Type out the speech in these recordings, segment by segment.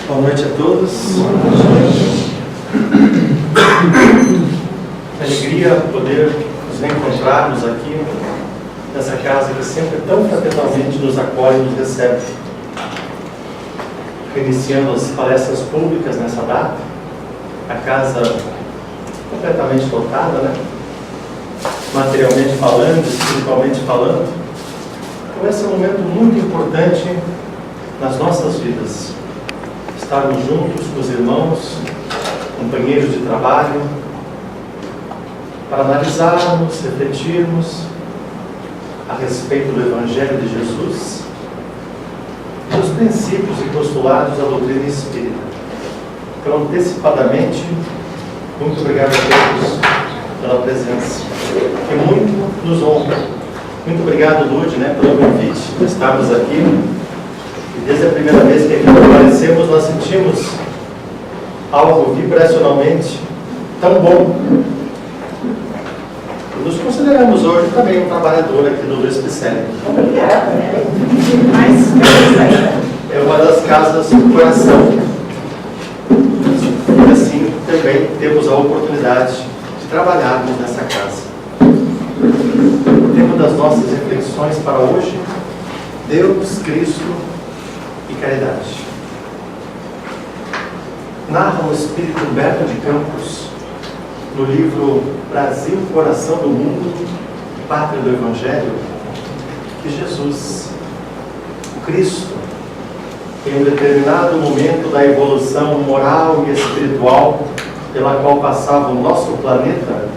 Boa noite a todos. Alegria poder nos reencontrarmos aqui nessa casa que sempre tão fraternalmente nos acolhe e nos recebe. Iniciando as palestras públicas nessa data, a casa completamente lotada, né? Materialmente falando, espiritualmente falando. Então esse é um momento muito importante nas nossas vidas. Estarmos juntos com os irmãos, companheiros de trabalho, para analisarmos, refletirmos a respeito do Evangelho de Jesus e dos princípios e postulados da doutrina espírita. Então, antecipadamente, muito obrigado a todos pela presença, que muito nos honra. Muito obrigado, Lude, pelo convite de estarmos aqui. E desde a primeira vez que aqui aparecemos, nós sentimos algo vibracionalmente tão bom. E nos consideramos hoje também um trabalhador aqui do Luiz Picelli. Obrigada. É uma das casas do coração. E assim também temos a oportunidade de trabalharmos nessa casa. O tema das nossas reflexões para hoje: Deus, Cristo e caridade. Narra o espírito Humberto de Campos, no livro Brasil, Coração do Mundo, Pátria do Evangelho, que Jesus, o Cristo, em um determinado momento da evolução moral e espiritual pela qual passava o nosso planeta,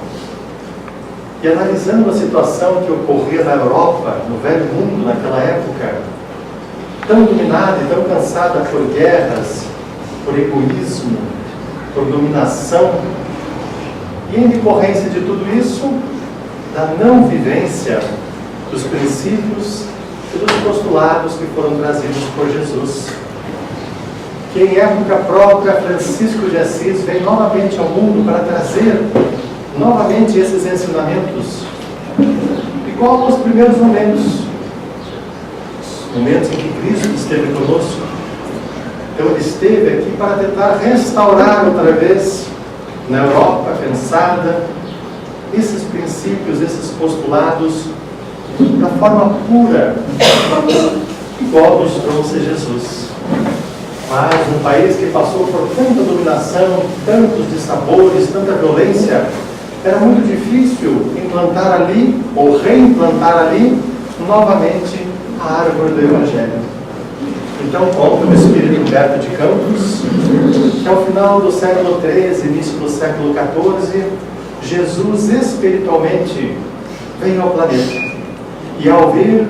e analisando a situação que ocorria na Europa, no Velho Mundo, naquela época, tão dominada e tão cansada por guerras, por egoísmo, por dominação, e em decorrência de tudo isso, da não vivência dos princípios e dos postulados que foram trazidos por Jesus. Que em época própria, Francisco de Assis vem novamente ao mundo para trazer novamente esses ensinamentos, igual aos primeiros momentos em que Cristo esteve conosco. Então ele esteve aqui para tentar restaurar outra vez na Europa cansada esses princípios, esses postulados da forma pura, igual nos trouxe Jesus. Mas um país que passou por tanta dominação, tantos dissabores, tanta violência, era muito difícil implantar ali, ou reimplantar ali, novamente a árvore do Evangelho. Então, conta o espírito Humberto de Campos que ao final do século XIII, início do século XIV, Jesus espiritualmente veio ao planeta. E ao vir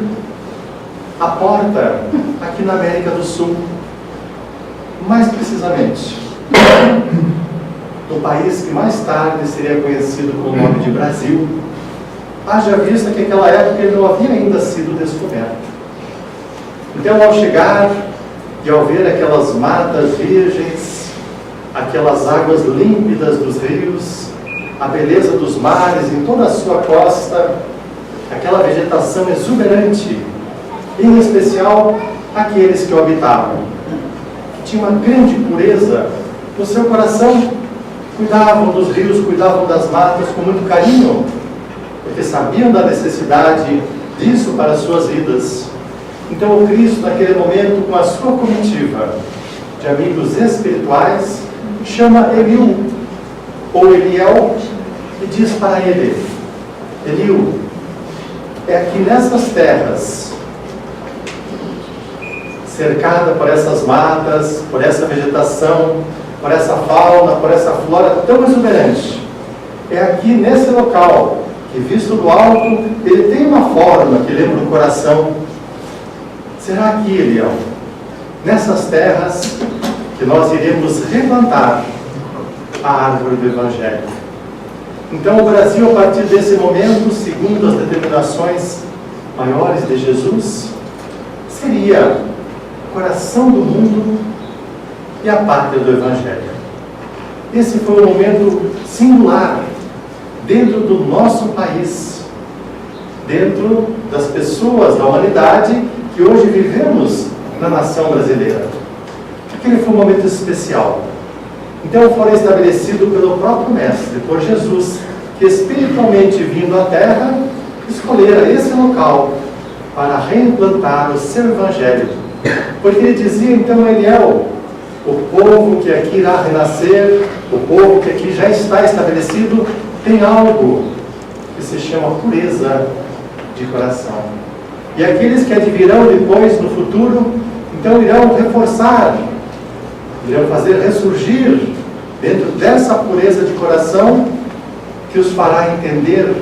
à porta, aqui na América do Sul, mais precisamente, no país que mais tarde seria conhecido com o nome de Brasil, haja vista que naquela época ele não havia ainda sido descoberto. Então, ao chegar e ao ver aquelas matas virgens, aquelas águas límpidas dos rios, a beleza dos mares em toda a sua costa, aquela vegetação exuberante, e em especial aqueles que o habitavam, que tinham uma grande pureza no seu coração, cuidavam dos rios, cuidavam das matas com muito carinho, porque sabiam da necessidade disso para as suas vidas. Então o Cristo, naquele momento, com a sua comitiva de amigos espirituais, chama Eliú, ou Eliel, e diz para ele: Eliú, é aqui nessas terras, cercada por essas matas, por essa vegetação, por essa fauna, por essa flora tão exuberante, é aqui nesse local que, visto do alto, ele tem uma forma que lembra o coração. Será aqui, Eliel, nessas terras, que nós iremos replantar a árvore do Evangelho. Então o Brasil, a partir desse momento, segundo as determinações maiores de Jesus, seria o coração do mundo e a pátria do Evangelho. Esse foi um momento singular dentro do nosso país, dentro das pessoas, da humanidade, que hoje vivemos na nação brasileira. Aquele foi um momento especial. Então foi estabelecido pelo próprio Mestre, por Jesus, que espiritualmente vindo à Terra, escolhera esse local para reimplantar o seu Evangelho. Porque ele dizia, então, ele é o povo que aqui irá renascer, o povo que aqui já está estabelecido, tem algo que se chama pureza de coração. E aqueles que advirão depois, no futuro, então irão reforçar, irão fazer ressurgir dentro dessa pureza de coração que os fará entender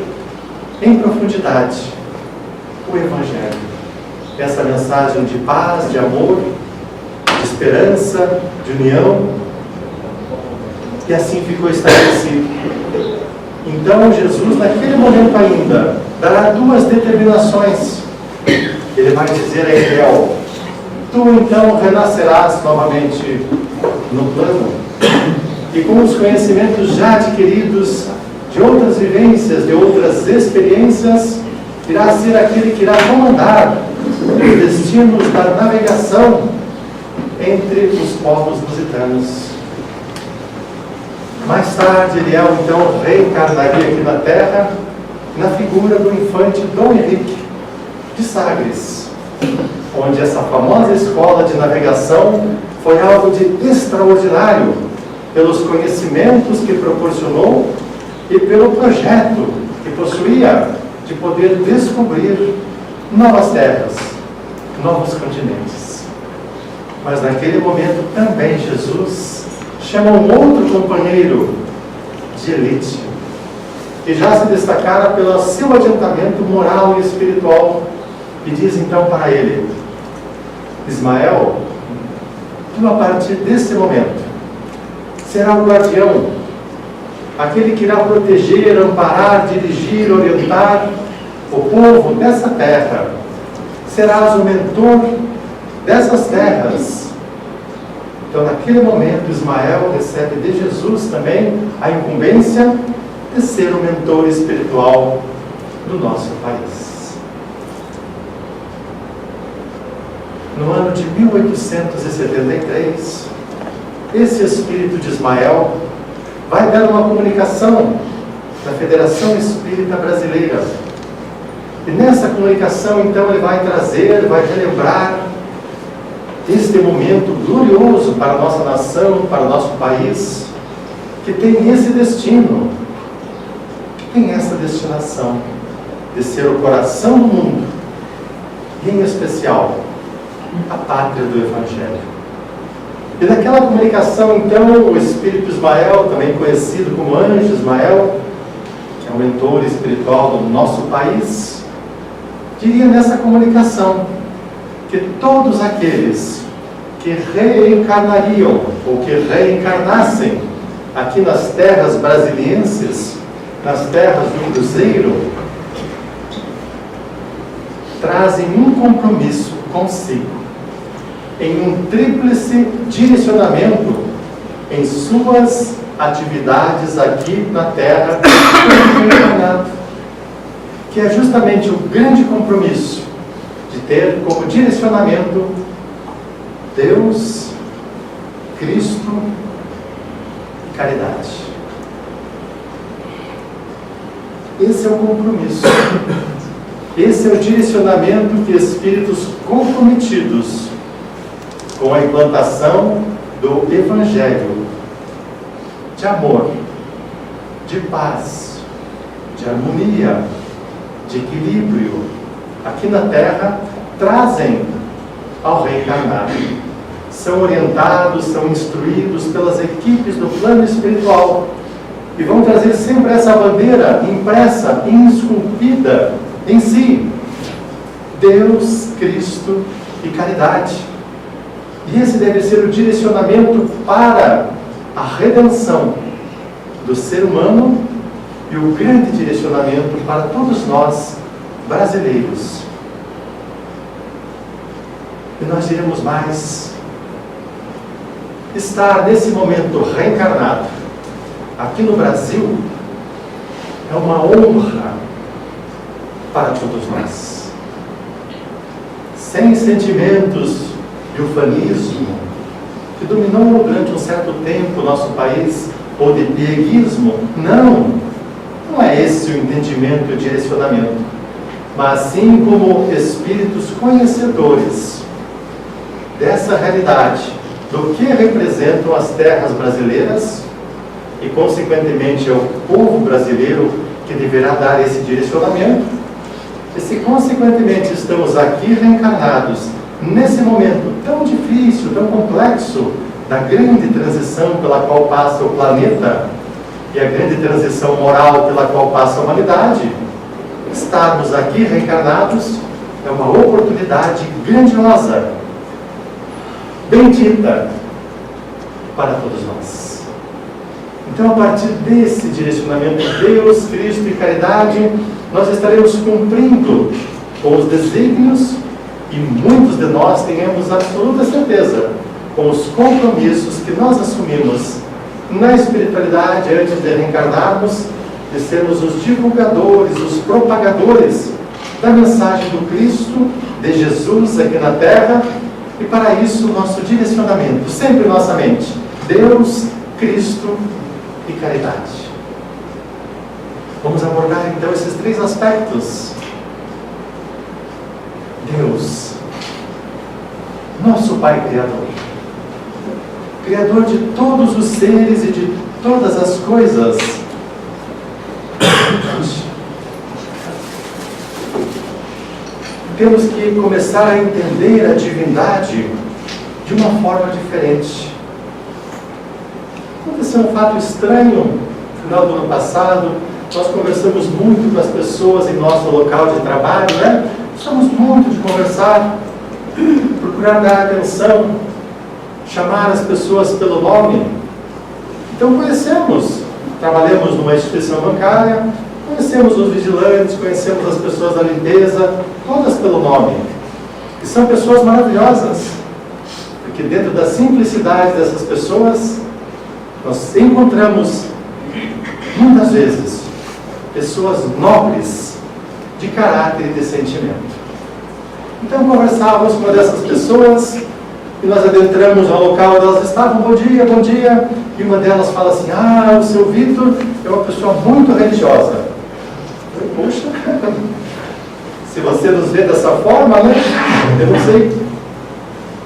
em profundidade o Evangelho. Essa mensagem de paz, de amor, de esperança, de união. E assim ficou estabelecido. Então Jesus, naquele momento ainda, dará duas determinações. Ele vai dizer a Israel: tu então renascerás novamente no plano, e com os conhecimentos já adquiridos de outras vivências, de outras experiências, irá ser aquele que irá comandar os destinos da navegação entre os povos lusitanos. Mais tarde, Eliel então reencarnaria aqui na Terra na figura do infante Dom Henrique de Sagres, onde essa famosa escola de navegação foi algo de extraordinário pelos conhecimentos que proporcionou e pelo projeto que possuía de poder descobrir novas terras, novos continentes. Mas naquele momento também Jesus chama um outro companheiro de elite, que já se destacara pelo seu adiantamento moral e espiritual, e diz então para ele: Ismael, tu a partir desse momento será o guardião, aquele que irá proteger, amparar, dirigir, orientar o povo dessa terra. Serás o mentor dessas terras. Então, naquele momento, Ismael recebe de Jesus também a incumbência de ser o mentor espiritual do nosso país. No ano de 1873, esse espírito de Ismael vai dar uma comunicação da Federação Espírita Brasileira. E nessa comunicação, então, ele vai trazer, vai relembrar este momento glorioso para a nossa nação, para o nosso país, que tem esse destino, que tem essa destinação de ser o coração do mundo, e em especial, a pátria do Evangelho. E naquela comunicação, então, o Espírito Ismael, também conhecido como Anjo Ismael, que é o mentor espiritual do nosso país, diria nessa comunicação que todos aqueles que reencarnariam, ou que reencarnassem aqui nas terras brasilienses, nas terras do Cruzeiro, trazem um compromisso consigo, em um tríplice direcionamento em suas atividades aqui na Terra, que é justamente o grande compromisso de ter como direcionamento Deus, Cristo e caridade. Esse é o compromisso. Esse é o direcionamento que espíritos comprometidos com a implantação do Evangelho de amor, de paz, de harmonia, de equilíbrio aqui na Terra, trazem ao reencarnar. São orientados, são instruídos pelas equipes do plano espiritual e vão trazer sempre essa bandeira impressa, esculpida em si: Deus, Cristo e caridade. E esse deve ser o direcionamento para a redenção do ser humano e o grande direcionamento para todos nós brasileiros. E nós diremos mais: estar nesse momento reencarnado aqui no Brasil é uma honra para todos nós. Sem sentimentos de ufanismo, que dominou durante um certo tempo o nosso país, ou de pieguismo. Não é esse o entendimento e o direcionamento, mas sim como espíritos conhecedores dessa realidade, do que representam as terras brasileiras e, consequentemente, é o povo brasileiro que deverá dar esse direcionamento. E se, consequentemente, estamos aqui reencarnados nesse momento tão difícil, tão complexo, da grande transição pela qual passa o planeta e a grande transição moral pela qual passa a humanidade, estarmos aqui reencarnados é uma oportunidade grandiosa, bendita para todos nós. Então, a partir desse direcionamento, Deus, Cristo e caridade, nós estaremos cumprindo com os desígnios, e muitos de nós tenhamos absoluta certeza, com os compromissos que nós assumimos na espiritualidade antes de reencarnarmos, de sermos os divulgadores, os propagadores da mensagem do Cristo, de Jesus aqui na Terra, e para isso o nosso direcionamento, sempre em nossa mente, Deus, Cristo e caridade. Vamos abordar então esses três aspectos. Deus, nosso Pai Criador, Criador de todos os seres e de todas as coisas. Temos que começar a entender a divindade de uma forma diferente. Aconteceu um fato estranho no final do ano passado. Nós conversamos muito com as pessoas em nosso local de trabalho, né? Gostamos muito de conversar, procurar dar atenção, chamar as pessoas pelo nome. Então conhecemos, trabalhamos numa instituição bancária, conhecemos os vigilantes, conhecemos as pessoas da limpeza, todas pelo nome. E são pessoas maravilhosas, porque dentro da simplicidade dessas pessoas, nós encontramos, muitas vezes, pessoas nobres, de caráter e de sentimento. Então conversávamos com uma dessas pessoas, e nós adentramos ao local onde elas estavam, bom dia, e uma delas fala assim, o seu Vitor é uma pessoa muito religiosa. Eu, poxa, se você nos vê dessa forma, né? Eu não sei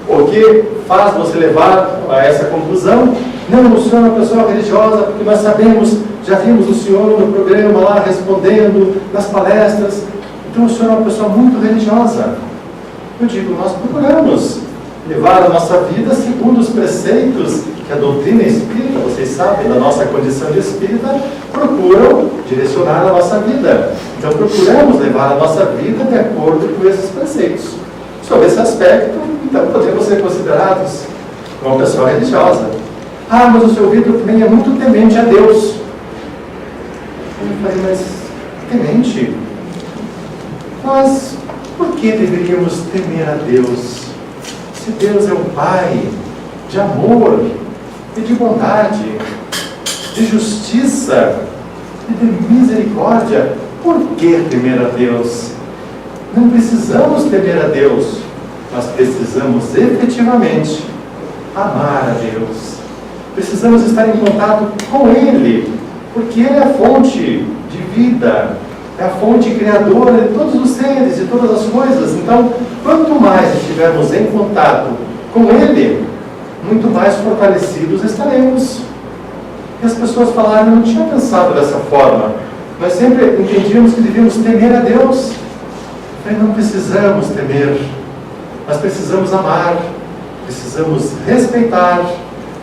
o que faz você levar a essa conclusão. Não, o senhor é uma pessoa religiosa, porque nós sabemos, já vimos o senhor no programa lá, respondendo nas palestras, então o senhor é uma pessoa muito religiosa. Eu digo, nós procuramos levar a nossa vida segundo os preceitos que a doutrina espírita, vocês sabem, da nossa condição de espírita, procuram direcionar a nossa vida. Então procuramos levar a nossa vida de acordo com esses preceitos. Sobre esse aspecto, então podemos ser considerados uma pessoa religiosa. Mas o seu Vitor também é muito temente a Deus. Eu falei, mas temente? Mas por que deveríamos temer a Deus? Se Deus é um Pai de amor e de bondade, de justiça e de misericórdia, por que temer a Deus? Não precisamos temer a Deus, mas precisamos efetivamente amar a Deus. Precisamos estar em contato com Ele, porque Ele é a fonte de vida, é a fonte criadora de todos os seres, de todas as coisas. Então, quanto mais estivermos em contato com Ele, muito mais fortalecidos estaremos. E as pessoas falaram, eu não tinha pensado dessa forma. Nós sempre entendíamos que devíamos temer a Deus. Mas não precisamos temer. Nós precisamos amar, precisamos respeitar,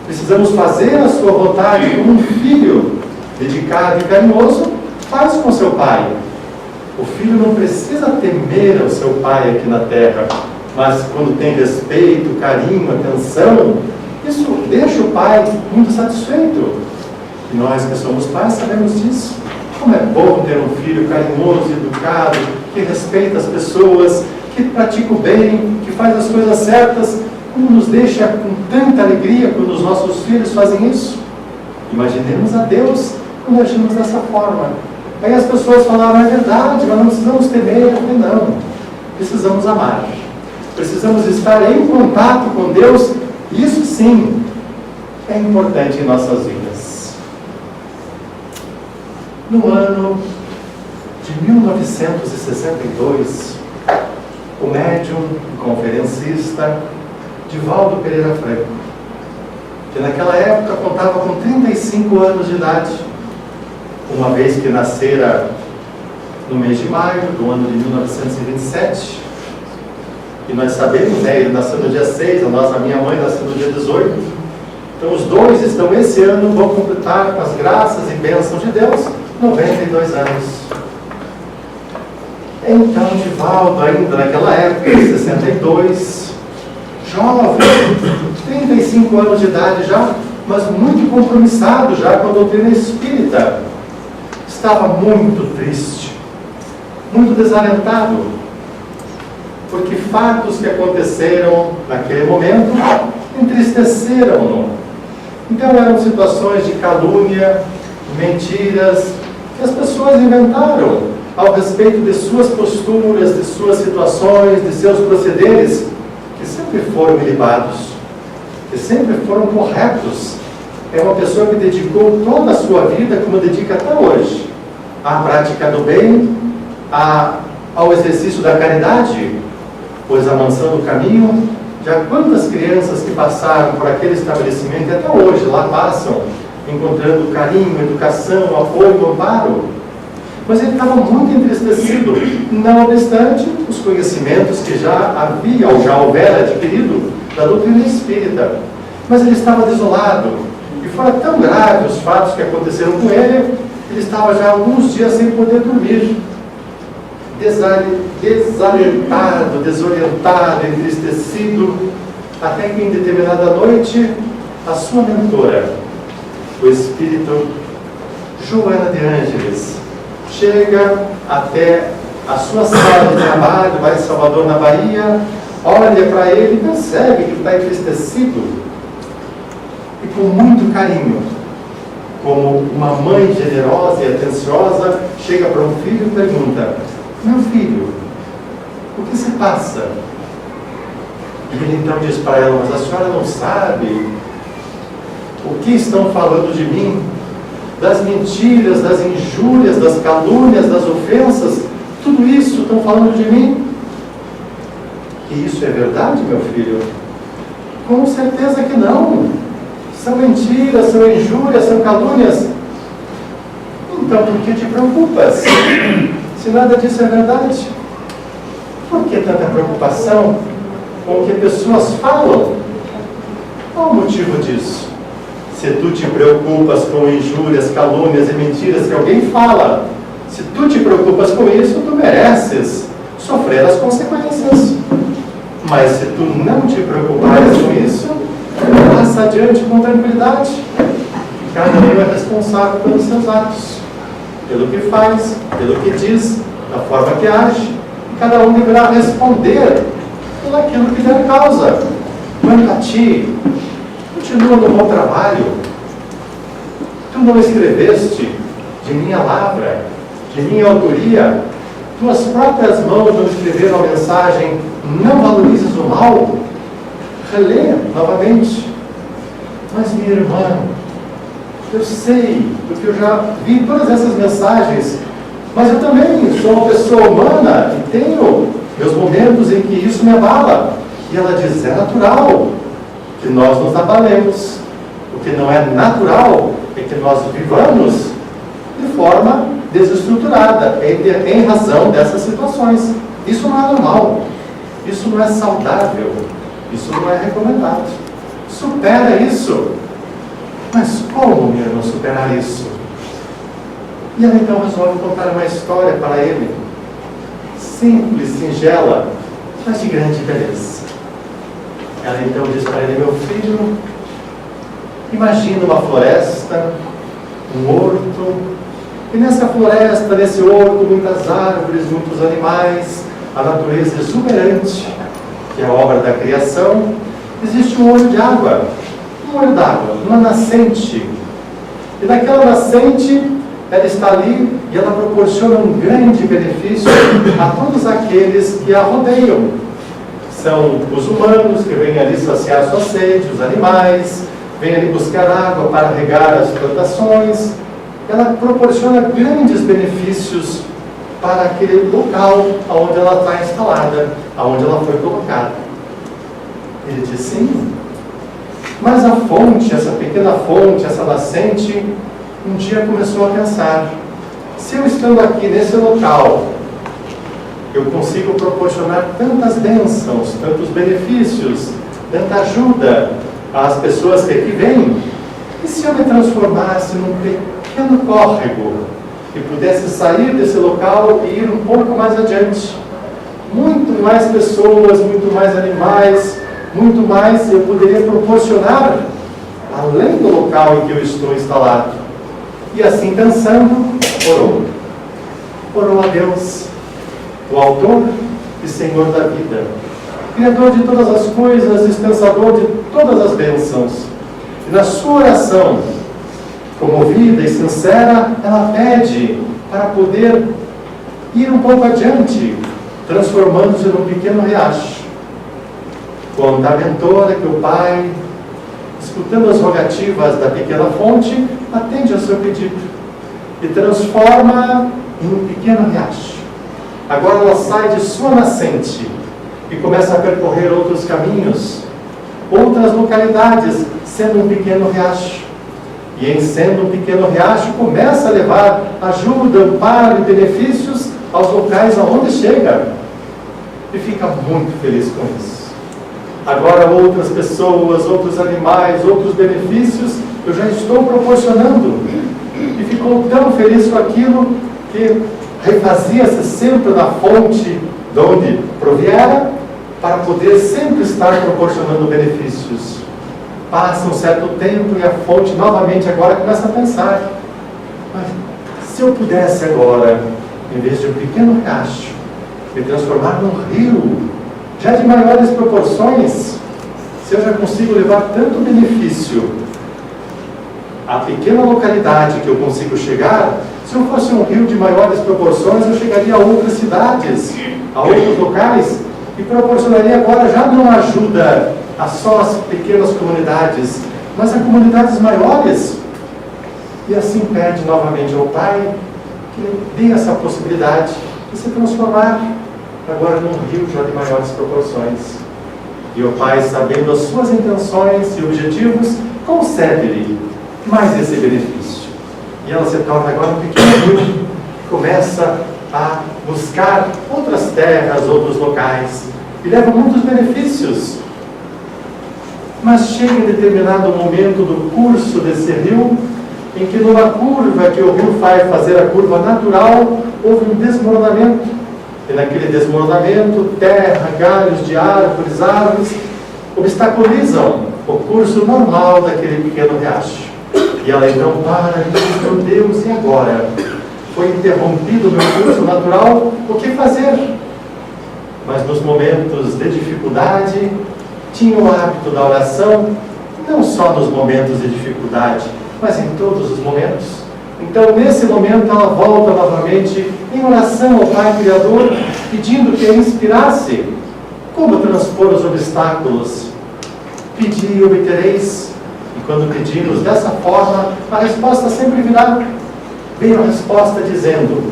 precisamos fazer a sua vontade como um filho dedicado e carinhoso faz com seu pai. O filho não precisa temer ao seu pai aqui na terra, mas quando tem respeito, carinho, atenção, isso deixa o pai muito satisfeito. E nós que somos pais sabemos disso. Como é bom ter um filho carinhoso, educado, que respeita as pessoas, que pratica o bem, que faz as coisas certas. Como nos deixa com tanta alegria quando os nossos filhos fazem isso. Imaginemos a Deus quando agimos dessa forma. Aí as pessoas falaram, é verdade, mas não precisamos temer. Eu falei, não, precisamos amar. Precisamos estar em contato com Deus. Isso sim, é importante em nossas vidas. No ano de 1962, o médium e conferencista Divaldo Pereira Franco, que naquela época contava com 35 anos de idade, uma vez que nascera no mês de maio do ano de 1927, e nós sabemos, né, ele nasceu no dia 6, a minha mãe nasceu no dia 18, então os dois estão esse ano, vão completar com as graças e bênçãos de Deus, 92 anos. Então, Divaldo, ainda naquela época, em 62, jovem, 35 anos de idade já, mas muito compromissado já com a doutrina espírita, estava muito triste, muito desalentado, porque fatos que aconteceram naquele momento entristeceram-no. Então eram situações de calúnia, mentiras, que as pessoas inventaram ao respeito de suas posturas, de suas situações, de seus procederes, que sempre foram ilibados, que sempre foram corretos. É uma pessoa que dedicou toda a sua vida, como dedica até hoje, à prática do bem, ao exercício da caridade, pois amansando o caminho, já quantas crianças que passaram por aquele estabelecimento e até hoje lá passam, encontrando carinho, educação, apoio, amparo. Mas ele estava muito entristecido, não obstante os conhecimentos que já havia ou já houvera adquirido da doutrina espírita. Mas ele estava desolado, e fora tão grave os fatos que aconteceram com ele, ele estava já alguns dias sem poder dormir, desalentado, desorientado, entristecido, até que em determinada noite, a sua mentora, o espírito Joana de Ângeles, chega até a sua sala de trabalho, vai em Salvador, na Bahia, olha para ele e percebe que está entristecido, e com muito carinho, como uma mãe generosa e atenciosa, chega para um filho e pergunta: meu filho, o que se passa? E ele então diz para ela: mas a senhora não sabe o que estão falando de mim? Das mentiras, das injúrias, das calúnias, das ofensas, tudo isso estão falando de mim? E isso é verdade, meu filho? Com certeza que não. São mentiras, são injúrias, são calúnias. Então por que te preocupas? Se nada disso é verdade, por que tanta preocupação com o que pessoas falam? Qual o motivo disso? Se tu te preocupas com injúrias, calúnias e mentiras que alguém fala, se tu te preocupas com isso, tu mereces sofrer as consequências. Mas se tu não te preocupares com isso, passa adiante com tranquilidade. Cada um é responsável pelos seus atos, pelo que faz, pelo que diz, da forma que age, e cada um deverá responder por aquilo que der causa. Quanto a ti, continua no bom trabalho. Tu não escreveste de minha lavra, de minha autoria, tuas próprias mãos não escreveram a mensagem: não valorizes o mal. Relê novamente. Mas minha irmã, eu sei, porque eu já vi todas essas mensagens, mas eu também sou uma pessoa humana e tenho meus momentos em que isso me abala. E ela diz: é natural que nós nos abalemos. O que não é natural é que nós vivamos de forma desestruturada, em razão dessas situações. Isso não é normal, isso não é saudável, isso não é recomendado. Supera isso. Mas como, minha irmã, superar isso? E ela então resolve contar uma história para ele, simples, singela, mas de grande beleza. Ela então diz para ele: meu filho, imagina uma floresta, um horto, e nessa floresta, nesse horto, muitas árvores, muitos animais, a natureza exuberante, que é a obra da criação. Existe um olho de água, uma nascente, e naquela nascente ela está ali e ela proporciona um grande benefício a todos aqueles que a rodeiam, São os humanos que vêm ali saciar sua sede, os animais, vêm ali buscar água para regar as plantações. Ela proporciona grandes benefícios para aquele local onde ela está instalada, onde ela foi colocada. Ele diz sim, mas a fonte, essa pequena fonte, essa nascente, um dia começou a pensar: se eu estando aqui nesse local, eu consigo proporcionar tantas bênçãos, tantos benefícios, tanta ajuda às pessoas que aqui vêm, e se eu me transformasse num pequeno córrego e pudesse sair desse local e ir um pouco mais adiante? Muito mais pessoas, muito mais animais, muito mais eu poderia proporcionar além do local em que eu estou instalado. E assim pensando, orou a Deus, o autor e Senhor da vida, Criador de todas as coisas, dispensador de todas as bênçãos. E na sua oração, comovida e sincera, ela pede para poder ir um pouco adiante, transformando-se num pequeno riacho. Quando a mentora que o pai, escutando as rogativas da pequena fonte, atende ao seu pedido e transforma em um pequeno riacho. Agora ela sai de sua nascente e começa a percorrer outros caminhos, outras localidades, sendo um pequeno riacho. E em sendo um pequeno riacho, começa a levar ajuda, amparo e benefícios aos locais aonde chega. E fica muito feliz com isso. Agora outras pessoas, outros animais, outros benefícios eu já estou proporcionando. E ficou tão feliz com aquilo que refazia-se sempre na fonte de onde proviera, para poder sempre estar proporcionando benefícios. Passa um certo tempo e a fonte novamente agora começa a pensar: mas se eu pudesse agora, em vez de um pequeno riacho, me transformar num rio, já de maiores proporções, se eu já consigo levar tanto benefício à pequena localidade que eu consigo chegar, se eu fosse um rio de maiores proporções, eu chegaria a outras cidades, a outros locais, e proporcionaria agora já não ajuda a só as pequenas comunidades, mas a comunidades maiores. E assim pede novamente ao Pai que dê essa possibilidade de se transformar agora num rio já de maiores proporções. E o Pai, sabendo as suas intenções e objetivos, concede-lhe mais esse benefício. E ela se torna agora um pequeno rio que começa a buscar outras terras, outros locais, e leva muitos benefícios. Mas chega em determinado momento do curso desse rio, em que numa curva que o rio vai fazer a curva natural, houve um desmoronamento. E naquele desmoronamento, terra, galhos de árvores obstaculizam o curso normal daquele pequeno riacho. E ela então para e diz: meu Deus, e agora? Foi interrompido o meu curso natural, o que fazer? Mas nos momentos de dificuldade, tinha o hábito da oração, não só nos momentos de dificuldade, mas em todos os momentos. Então, nesse momento, ela volta novamente em oração ao Pai Criador, pedindo que a inspirasse como transpor os obstáculos. Pedi e obtereis. E quando pedimos dessa forma, a resposta sempre virá. Veio a resposta dizendo: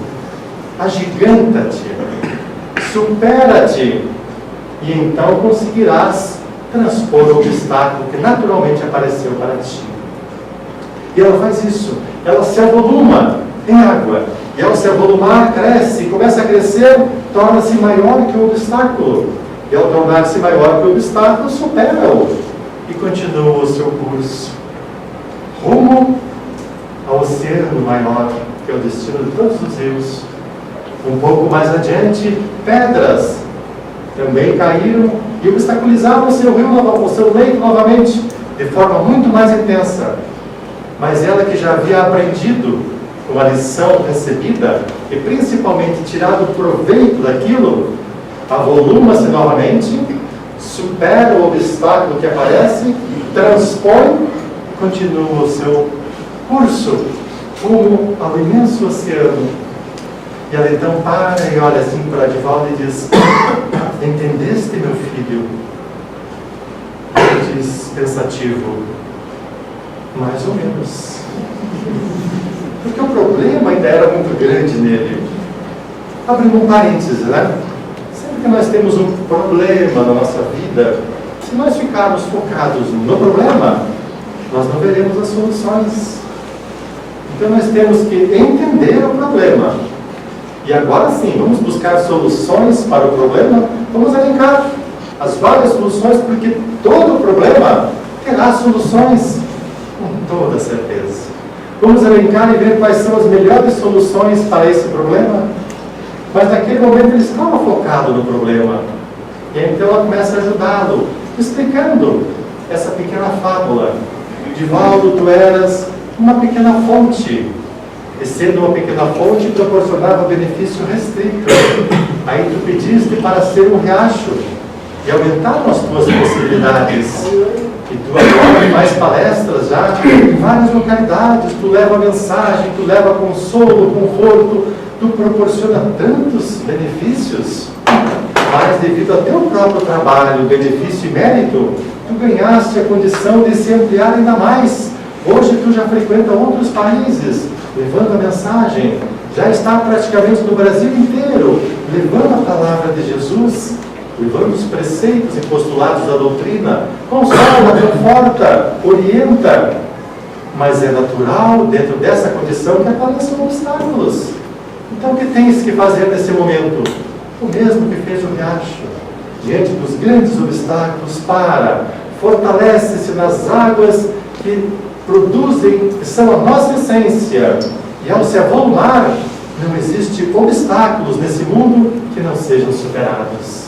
agiganta-te, supera-te, e então conseguirás transpor o obstáculo que naturalmente apareceu para ti. E ela faz isso, ela se avoluma em água, e ao se avolumar, cresce, começa a crescer, torna-se maior que o obstáculo, e ao tornar-se maior que o obstáculo, supera-o, e continua o seu curso, rumo ao oceano maior, que é o destino de todos os rios. Um pouco mais adiante, pedras também caíram e obstaculizavam o seu leito novamente, de forma muito mais intensa. Mas ela, que já havia aprendido com a lição recebida, e principalmente tirado proveito daquilo, avoluma-se novamente, supera o obstáculo que aparece, transpõe e continua o seu curso rumo ao imenso oceano. E ela então para e olha assim para Divaldo e diz: entendeste, meu filho? Ele diz, pensativo: mais ou menos. Porque o problema ainda era muito grande nele. Abrindo um parênteses, né? Sempre que nós temos um problema na nossa vida, se nós ficarmos focados no problema, nós não veremos as soluções. Então nós temos que entender o problema. E agora sim, vamos buscar soluções para o problema. Vamos elencar as várias soluções, porque todo problema terá soluções, com toda certeza. Vamos elencar e ver quais são as melhores soluções para esse problema. Mas naquele momento ele estava focado no problema. E então ela começa a ajudá-lo, explicando essa pequena fábula. Divaldo, tu eras uma pequena fonte. E sendo uma pequena fonte, proporcionava benefício restrito. Aí tu pediste para ser um riacho e aumentaram as tuas possibilidades. E tu agora faz palestras já em várias localidades. Tu leva mensagem, tu leva consolo, conforto. Tu proporciona tantos benefícios. Mas devido ao teu próprio trabalho, benefício e mérito, tu ganhaste a condição de se ampliar ainda mais. Hoje tu já frequenta outros países, levando a mensagem, já está praticamente no Brasil inteiro, levando a palavra de Jesus, levando os preceitos e postulados da doutrina, consola, conforta, orienta. Mas é natural, dentro dessa condição, que apareçam obstáculos. Então o que tens que fazer nesse momento? O mesmo que fez o riacho. Diante dos grandes obstáculos, fortalece-se nas águas que produzem, que são a nossa essência. E ao se avolumar, não existe obstáculos nesse mundo que não sejam superados.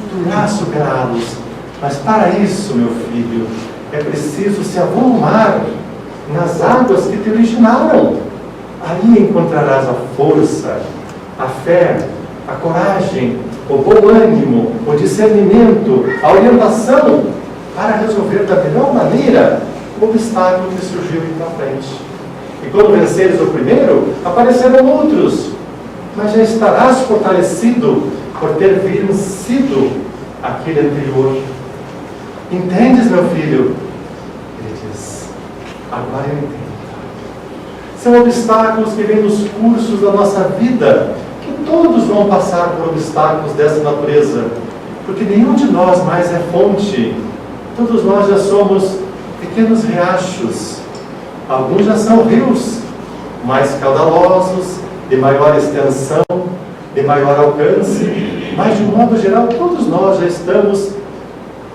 Tu irás superá-los. Mas para isso, meu filho, é preciso se avolumar nas águas que te originaram. Ali encontrarás a força, a fé, a coragem, o bom ânimo, o discernimento, a orientação para resolver da melhor maneira o obstáculo que surgiu em tua frente. E quando venceres o primeiro, aparecerão outros, mas já estarás fortalecido por ter vencido aquele anterior. Entendes, meu filho? Ele diz: agora eu entendo. São obstáculos que vêm nos cursos da nossa vida, que todos vão passar por obstáculos dessa natureza, porque nenhum de nós mais é fonte. Todos nós já somos pequenos riachos. Alguns já são rios mais caudalosos, de maior extensão, de maior alcance, mas de um modo geral todos nós já estamos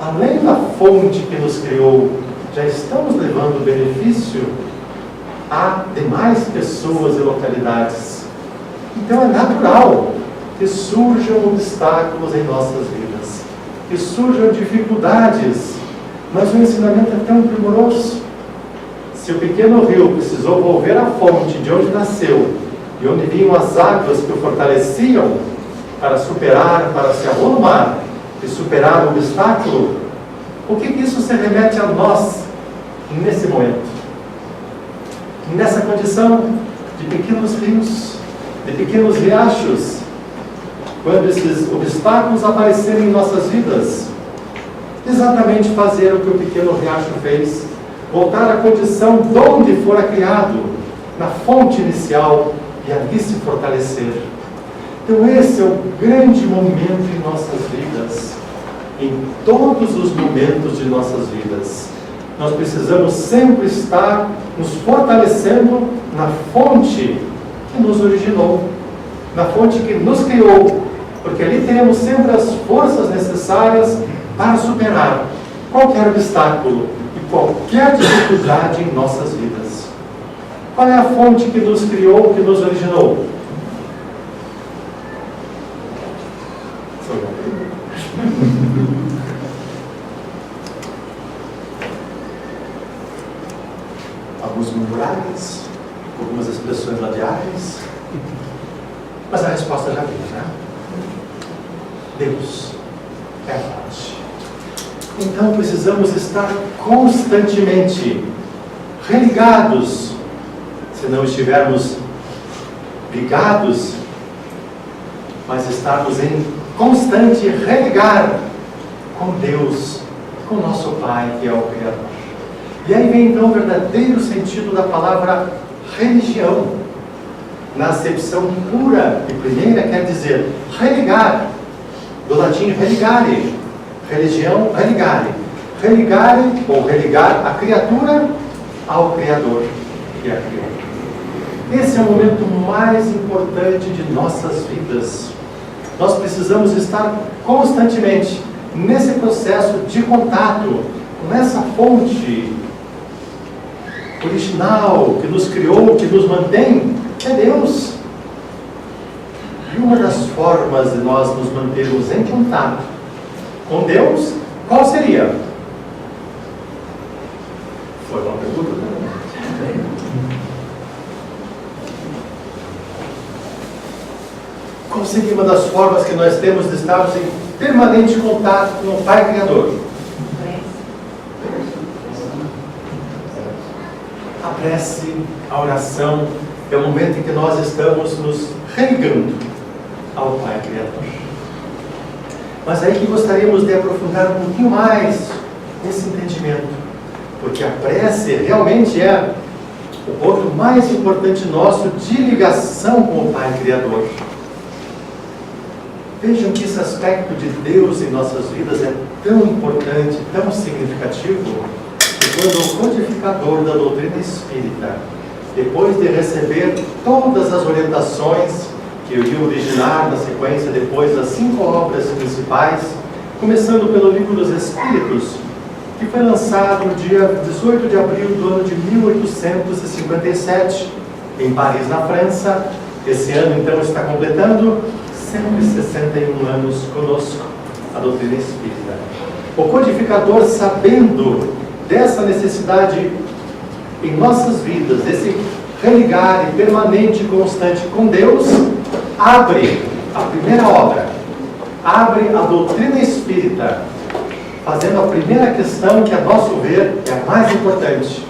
além da fonte que nos criou, já estamos levando benefício a demais pessoas e localidades. Então é natural que surjam obstáculos em nossas vidas, que surjam dificuldades, mas o ensinamento é tão primoroso. Se o pequeno rio precisou volver à fonte de onde nasceu, de onde vinham as águas que o fortaleciam, para superar, para se avolumar e superar o obstáculo, o que isso se remete a nós nesse momento? Nessa condição de pequenos rios, de pequenos riachos, quando esses obstáculos aparecerem em nossas vidas, exatamente fazer o que o pequeno riacho fez, voltar à condição de onde fora criado, na fonte inicial, e ali se fortalecer. Então esse é o grande momento em nossas vidas, em todos os momentos de nossas vidas. Nós precisamos sempre estar nos fortalecendo na fonte que nos originou, na fonte que nos criou, porque ali teremos sempre as forças necessárias para superar qualquer obstáculo e qualquer dificuldade em nossas vidas. Qual é a fonte que nos criou, que nos originou? Alguns murmurais, algumas expressões labiais, mas a resposta já veio, né? Deus é a fonte. Então precisamos estar constantemente religados. Se não estivermos ligados, mas estarmos em constante religar com Deus, com nosso Pai, que é o Criador. E aí vem então o verdadeiro sentido da palavra religião. Na acepção pura e primeira, quer dizer religar, do latim religare, religião, religare. Religare, ou religar a criatura ao Criador, que a criou. Esse é o momento mais importante de nossas vidas. Nós precisamos estar constantemente nesse processo de contato com essa fonte original que nos criou, que nos mantém, é Deus. E uma das formas de nós nos mantermos em contato com Deus, qual seria? Foi uma pergunta, né? Qual seria uma das formas que nós temos de estarmos em permanente contato com o Pai Criador? A prece, a oração, é o momento em que nós estamos nos religando ao Pai Criador. Mas aí que gostaríamos de aprofundar um pouquinho mais esse entendimento, porque a prece realmente é o ponto mais importante nosso de ligação com o Pai Criador. Vejam que esse aspecto de Deus em nossas vidas é tão importante, tão significativo, que quando o codificador da doutrina espírita, depois de receber todas as orientações que eu ia originar na sequência depois das 5 obras principais, começando pelo Livro dos Espíritos, que foi lançado no dia 18 de abril do ano de 1857, em Paris, na França. Esse ano, então, está completando 161 anos conosco, a doutrina espírita. O codificador, sabendo dessa necessidade em nossas vidas, desse religar permanente e constante com Deus, abre a primeira obra, abre a doutrina espírita, fazendo a primeira questão que, a nosso ver, é a mais importante.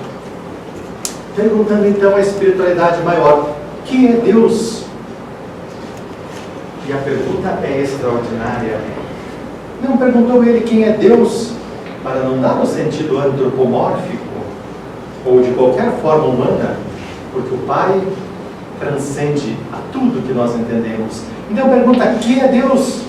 Perguntando então a espiritualidade maior: quem é Deus? E a pergunta é extraordinária. Não perguntou ele quem é Deus para não dar o sentido antropomórfico ou de qualquer forma humana, porque o Pai transcende a tudo que nós entendemos. Então pergunta: quem é Deus?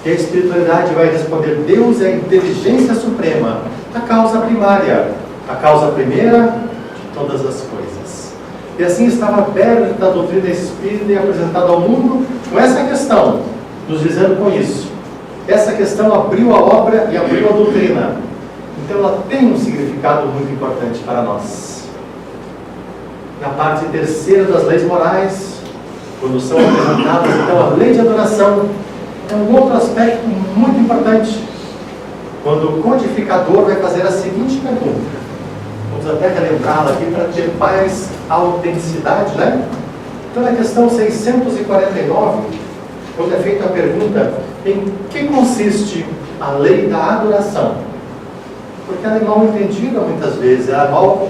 E a espiritualidade vai responder: Deus é a inteligência suprema, a causa primária, a causa primeira de todas as coisas. E assim estava aberta a doutrina espírita e apresentada ao mundo com essa questão, nos dizendo com isso. Essa questão abriu a obra e abriu a doutrina. Então ela tem um significado muito importante para nós. Na parte terceira das leis morais, quando são apresentadas então a lei de adoração, é um outro aspecto muito importante, quando o codificador vai fazer a seguinte pergunta. Vamos até relembrá-la aqui para ter mais autenticidade, né? Então, na questão 649, quando é feita a pergunta: em que consiste a lei da adoração? Porque ela é mal entendida muitas vezes, ela é mal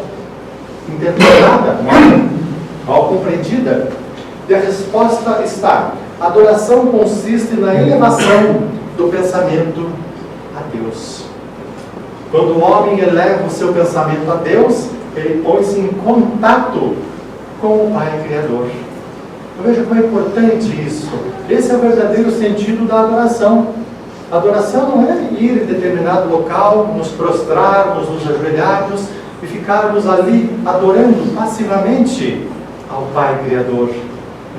interpretada, mal compreendida. E a resposta está: a adoração consiste na elevação do pensamento a Deus. Quando o homem eleva o seu pensamento a Deus, ele põe-se em contato com o Pai Criador. Veja como é importante isso. Esse é o verdadeiro sentido da adoração. A adoração não é ir em determinado local, nos prostrarmos, nos ajoelharmos e ficarmos ali adorando passivamente ao Pai Criador.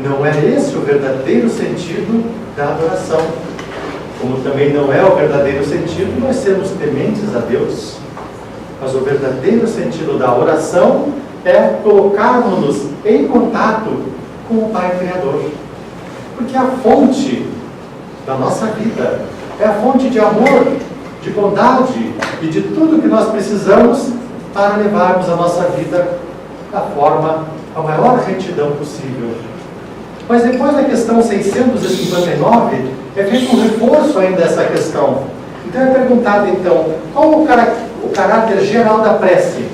Não é esse o verdadeiro sentido da adoração. Como também não é o verdadeiro sentido nós sermos tementes a Deus. Mas o verdadeiro sentido da oração é colocarmos-nos em contato com o Pai Criador. Porque a fonte da nossa vida é a fonte de amor, de bondade e de tudo que nós precisamos para levarmos a nossa vida da forma, a maior retidão possível. Mas depois da questão 659, é feito um reforço ainda dessa questão. Então é perguntado, então, qual o caráter geral da prece?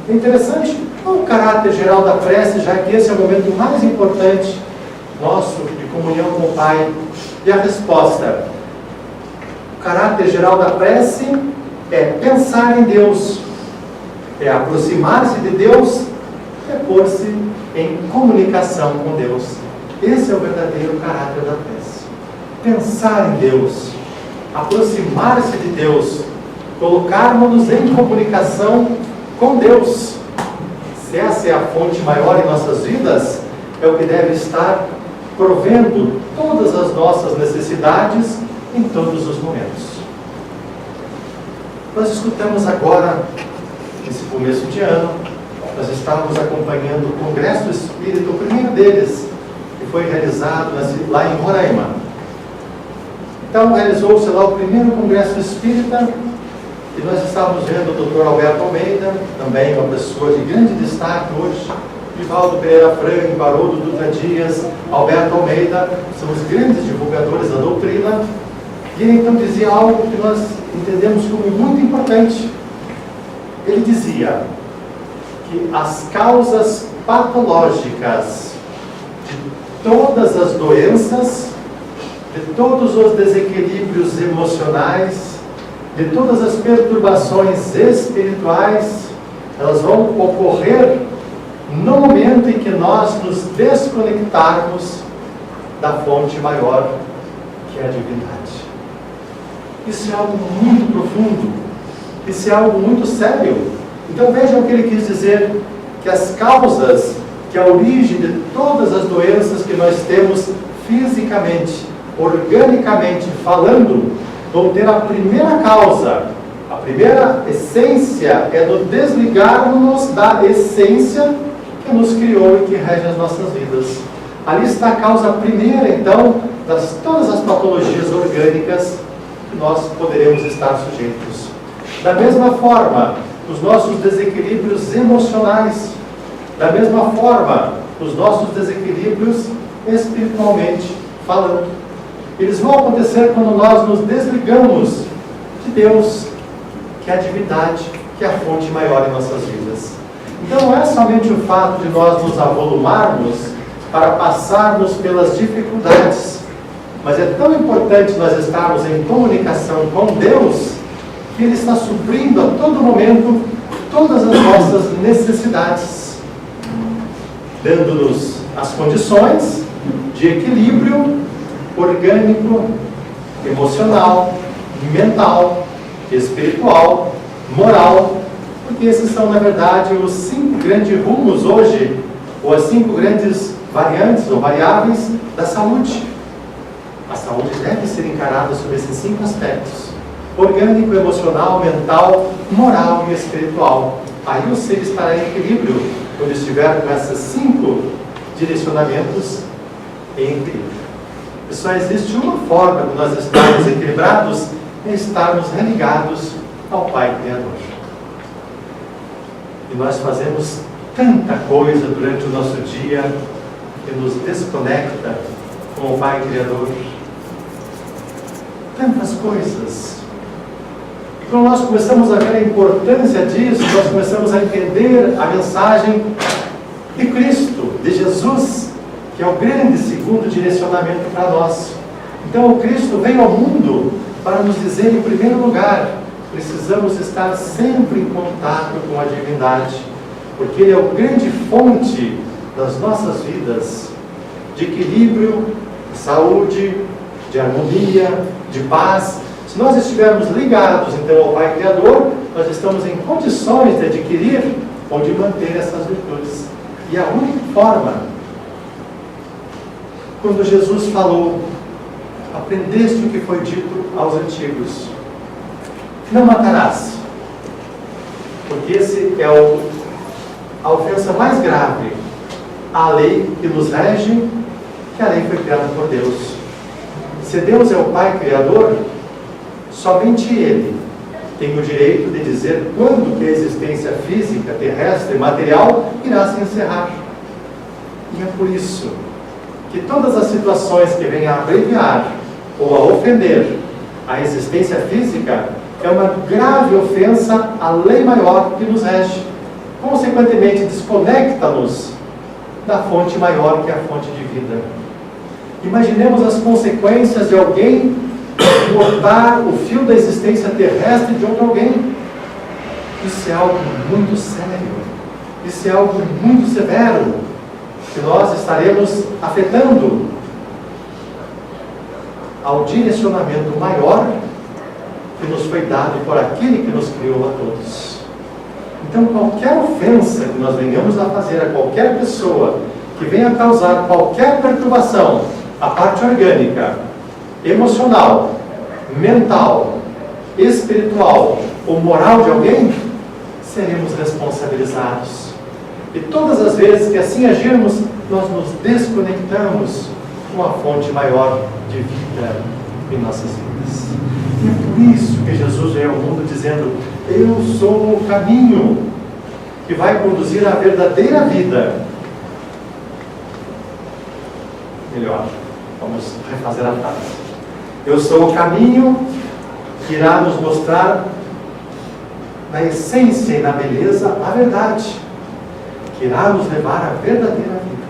É interessante, qual o caráter geral da prece, já que esse é o momento mais importante nosso de comunhão com o Pai. E a resposta: o caráter geral da prece é pensar em Deus, é aproximar-se de Deus, é pôr-se em comunicação com Deus. Esse é o verdadeiro caráter da prece. Pensar em Deus, aproximar-se de Deus, colocarmos-nos em comunicação com Deus. Se essa é a fonte maior em nossas vidas, é o que deve estar provendo todas as nossas necessidades em todos os momentos. Nós escutamos agora, nesse começo de ano, nós estávamos acompanhando o Congresso do Espírito, o primeiro deles, que foi realizado lá em Roraima. Então, realizou-se lá o primeiro Congresso Espírita, e nós estávamos vendo o Dr. Alberto Almeida, também uma pessoa de grande destaque hoje, Divaldo Pereira Franco, Haroldo Dutra Dias, Alberto Almeida, são os grandes divulgadores da doutrina, e ele então dizia algo que nós entendemos como muito importante. Ele dizia que as causas patológicas de todas as doenças, de todos os desequilíbrios emocionais, de todas as perturbações espirituais, elas vão ocorrer no momento em que nós nos desconectarmos da fonte maior, que é a divindade. Isso é algo muito profundo, isso é algo muito sério. Então vejam o que ele quis dizer, que as causas, que a origem de todas as doenças que nós temos fisicamente, organicamente falando, vão ter a primeira causa, a primeira essência é no desligarmos da essência que nos criou e que rege as nossas vidas. Ali está a causa primeira, então, das todas as patologias orgânicas que nós poderemos estar sujeitos. Da mesma forma, os nossos desequilíbrios emocionais, da mesma forma, os nossos desequilíbrios espiritualmente falando. Eles vão acontecer quando nós nos desligamos de Deus, que é a divindade, que é a fonte maior em nossas vidas. Então não é somente o fato de nós nos avolumarmos para passarmos pelas dificuldades, mas é tão importante nós estarmos em comunicação com Deus, que Ele está suprindo a todo momento todas as nossas necessidades, dando-nos as condições de equilíbrio orgânico, emocional, mental, espiritual, moral, porque esses são, na verdade, os 5 grandes rumos hoje, ou as 5 grandes variantes ou variáveis da saúde. A saúde deve ser encarada sob esses 5 aspectos: orgânico, emocional, mental, moral e espiritual. Aí o ser estará em equilíbrio quando estiver com esses 5 direcionamentos em equilíbrio. E só existe uma forma de nós estarmos equilibrados, é estarmos religados ao Pai Criador. E nós fazemos tanta coisa durante o nosso dia que nos desconecta com o Pai Criador. Tantas coisas. E quando nós começamos a ver a importância disso, nós começamos a entender a mensagem de Cristo, de Jesus, que é o grande segundo direcionamento para nós. Então o Cristo veio ao mundo para nos dizer, em primeiro lugar, precisamos estar sempre em contato com a divindade, porque Ele é a grande fonte das nossas vidas, de equilíbrio, de saúde, de harmonia, de paz. Se nós estivermos ligados então ao Pai Criador, nós estamos em condições de adquirir ou de manter essas virtudes. E a única forma, quando Jesus falou, aprendeste o que foi dito aos antigos: não matarás, porque esse é a ofensa mais grave à lei que nos rege, que a lei foi criada por Deus. Se Deus é o Pai Criador, somente Ele tem o direito de dizer quando que a existência física, terrestre, material irá se encerrar. E é por isso que todas as situações que venham a abreviar ou a ofender a existência física é uma grave ofensa à lei maior que nos rege. Consequentemente, desconecta-nos da fonte maior, que é a fonte de vida. Imaginemos as consequências de alguém cortar o fio da existência terrestre de outro alguém. Isso é algo muito sério. Isso é algo muito severo, que nós estaremos afetando ao direcionamento maior que nos foi dado por aquele que nos criou a todos. Então, qualquer ofensa que nós venhamos a fazer a qualquer pessoa, que venha causar qualquer perturbação à parte orgânica, emocional, mental, espiritual ou moral de alguém, seremos responsabilizados. E todas as vezes que assim agirmos, nós nos desconectamos com a fonte maior de vida em nossas vidas. E é por isso que Jesus veio ao mundo dizendo: eu sou o caminho que vai conduzir à verdadeira vida. Melhor, vamos refazer a frase. Eu sou o caminho que irá nos mostrar na essência e na beleza a verdade, que irá nos levar à verdadeira vida.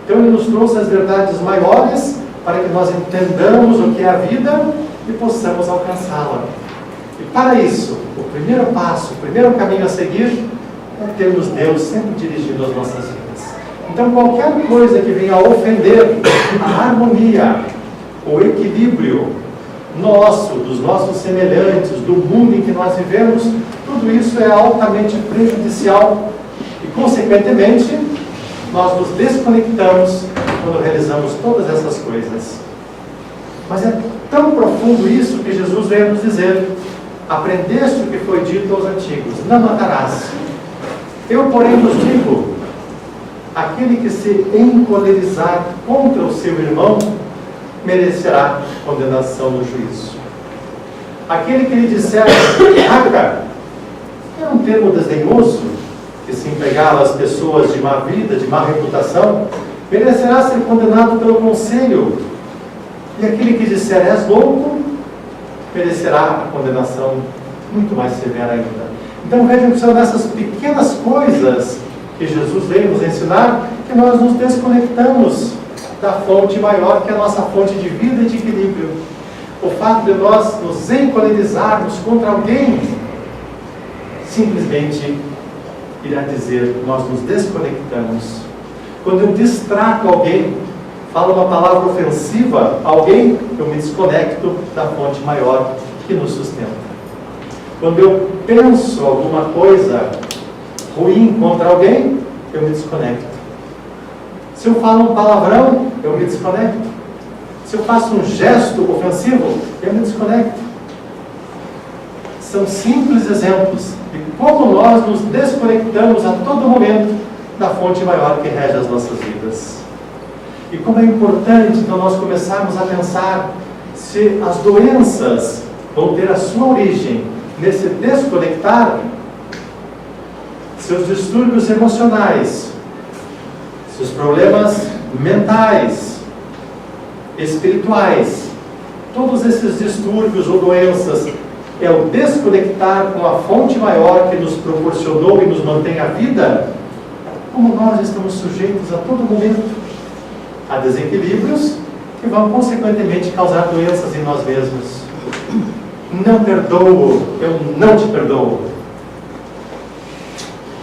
Então Ele nos trouxe as verdades maiores para que nós entendamos o que é a vida e possamos alcançá-la. E para isso, o primeiro passo, o primeiro caminho a seguir é termos Deus sempre dirigindo as nossas vidas. Então qualquer coisa que venha a ofender a harmonia, o equilíbrio nosso, dos nossos semelhantes, do mundo em que nós vivemos, tudo isso é altamente prejudicial e, consequentemente, nós nos desconectamos quando realizamos todas essas coisas. Mas é tão profundo isso que Jesus veio nos dizer: aprendeste o que foi dito aos antigos, não matarás. Eu, porém, vos digo, aquele que se encolerizar contra o seu irmão merecerá condenação no juízo. Aquele que lhe disser raca, é um termo desdenhoso que se empregava às pessoas de má vida, de má reputação, merecerá ser condenado pelo conselho. E aquele que disser és louco, merecerá a condenação muito mais severa ainda. Então vejam que são nessas pequenas coisas que Jesus veio nos ensinar que nós nos desconectamos da fonte maior, que é a nossa fonte de vida e de equilíbrio. O fato de nós nos encolerizarmos contra alguém simplesmente irá dizer que nós nos desconectamos. Quando eu distrato alguém, falo uma palavra ofensiva a alguém, eu me desconecto da fonte maior que nos sustenta. Quando eu penso alguma coisa ruim contra alguém, eu me desconecto. Se eu falo um palavrão, eu me desconecto. Se eu faço um gesto ofensivo, eu me desconecto. São simples exemplos de como nós nos desconectamos a todo momento da fonte maior que rege as nossas vidas. E como é importante então nós começarmos a pensar se as doenças vão ter a sua origem nesse desconectar, se os distúrbios emocionais, se os problemas mentais, espirituais, todos esses distúrbios ou doenças é o desconectar com a fonte maior que nos proporcionou e nos mantém a vida, como nós estamos sujeitos a todo momento a desequilíbrios que vão consequentemente causar doenças em nós mesmos. Não perdoo, eu não te perdoo.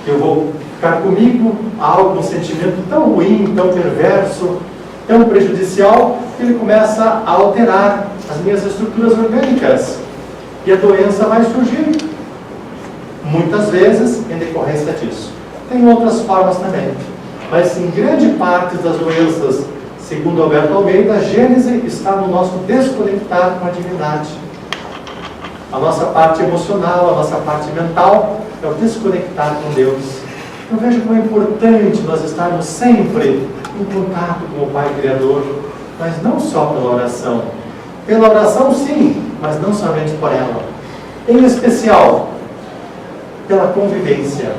Eu vou ficar comigo algo, um sentimento tão ruim, tão perverso, tão prejudicial, que ele começa a alterar as minhas estruturas orgânicas. E a doença vai surgir, muitas vezes em decorrência disso. Tem outras formas também, mas em grande parte das doenças, segundo Alberto Almeida, a gênese está no nosso desconectar com a divindade. A nossa parte emocional, a nossa parte mental é o desconectar com Deus. Então veja como é importante nós estarmos sempre em contato com o Pai Criador, mas não só pela oração. Pela oração sim, mas não somente por ela. Em especial, pela convivência.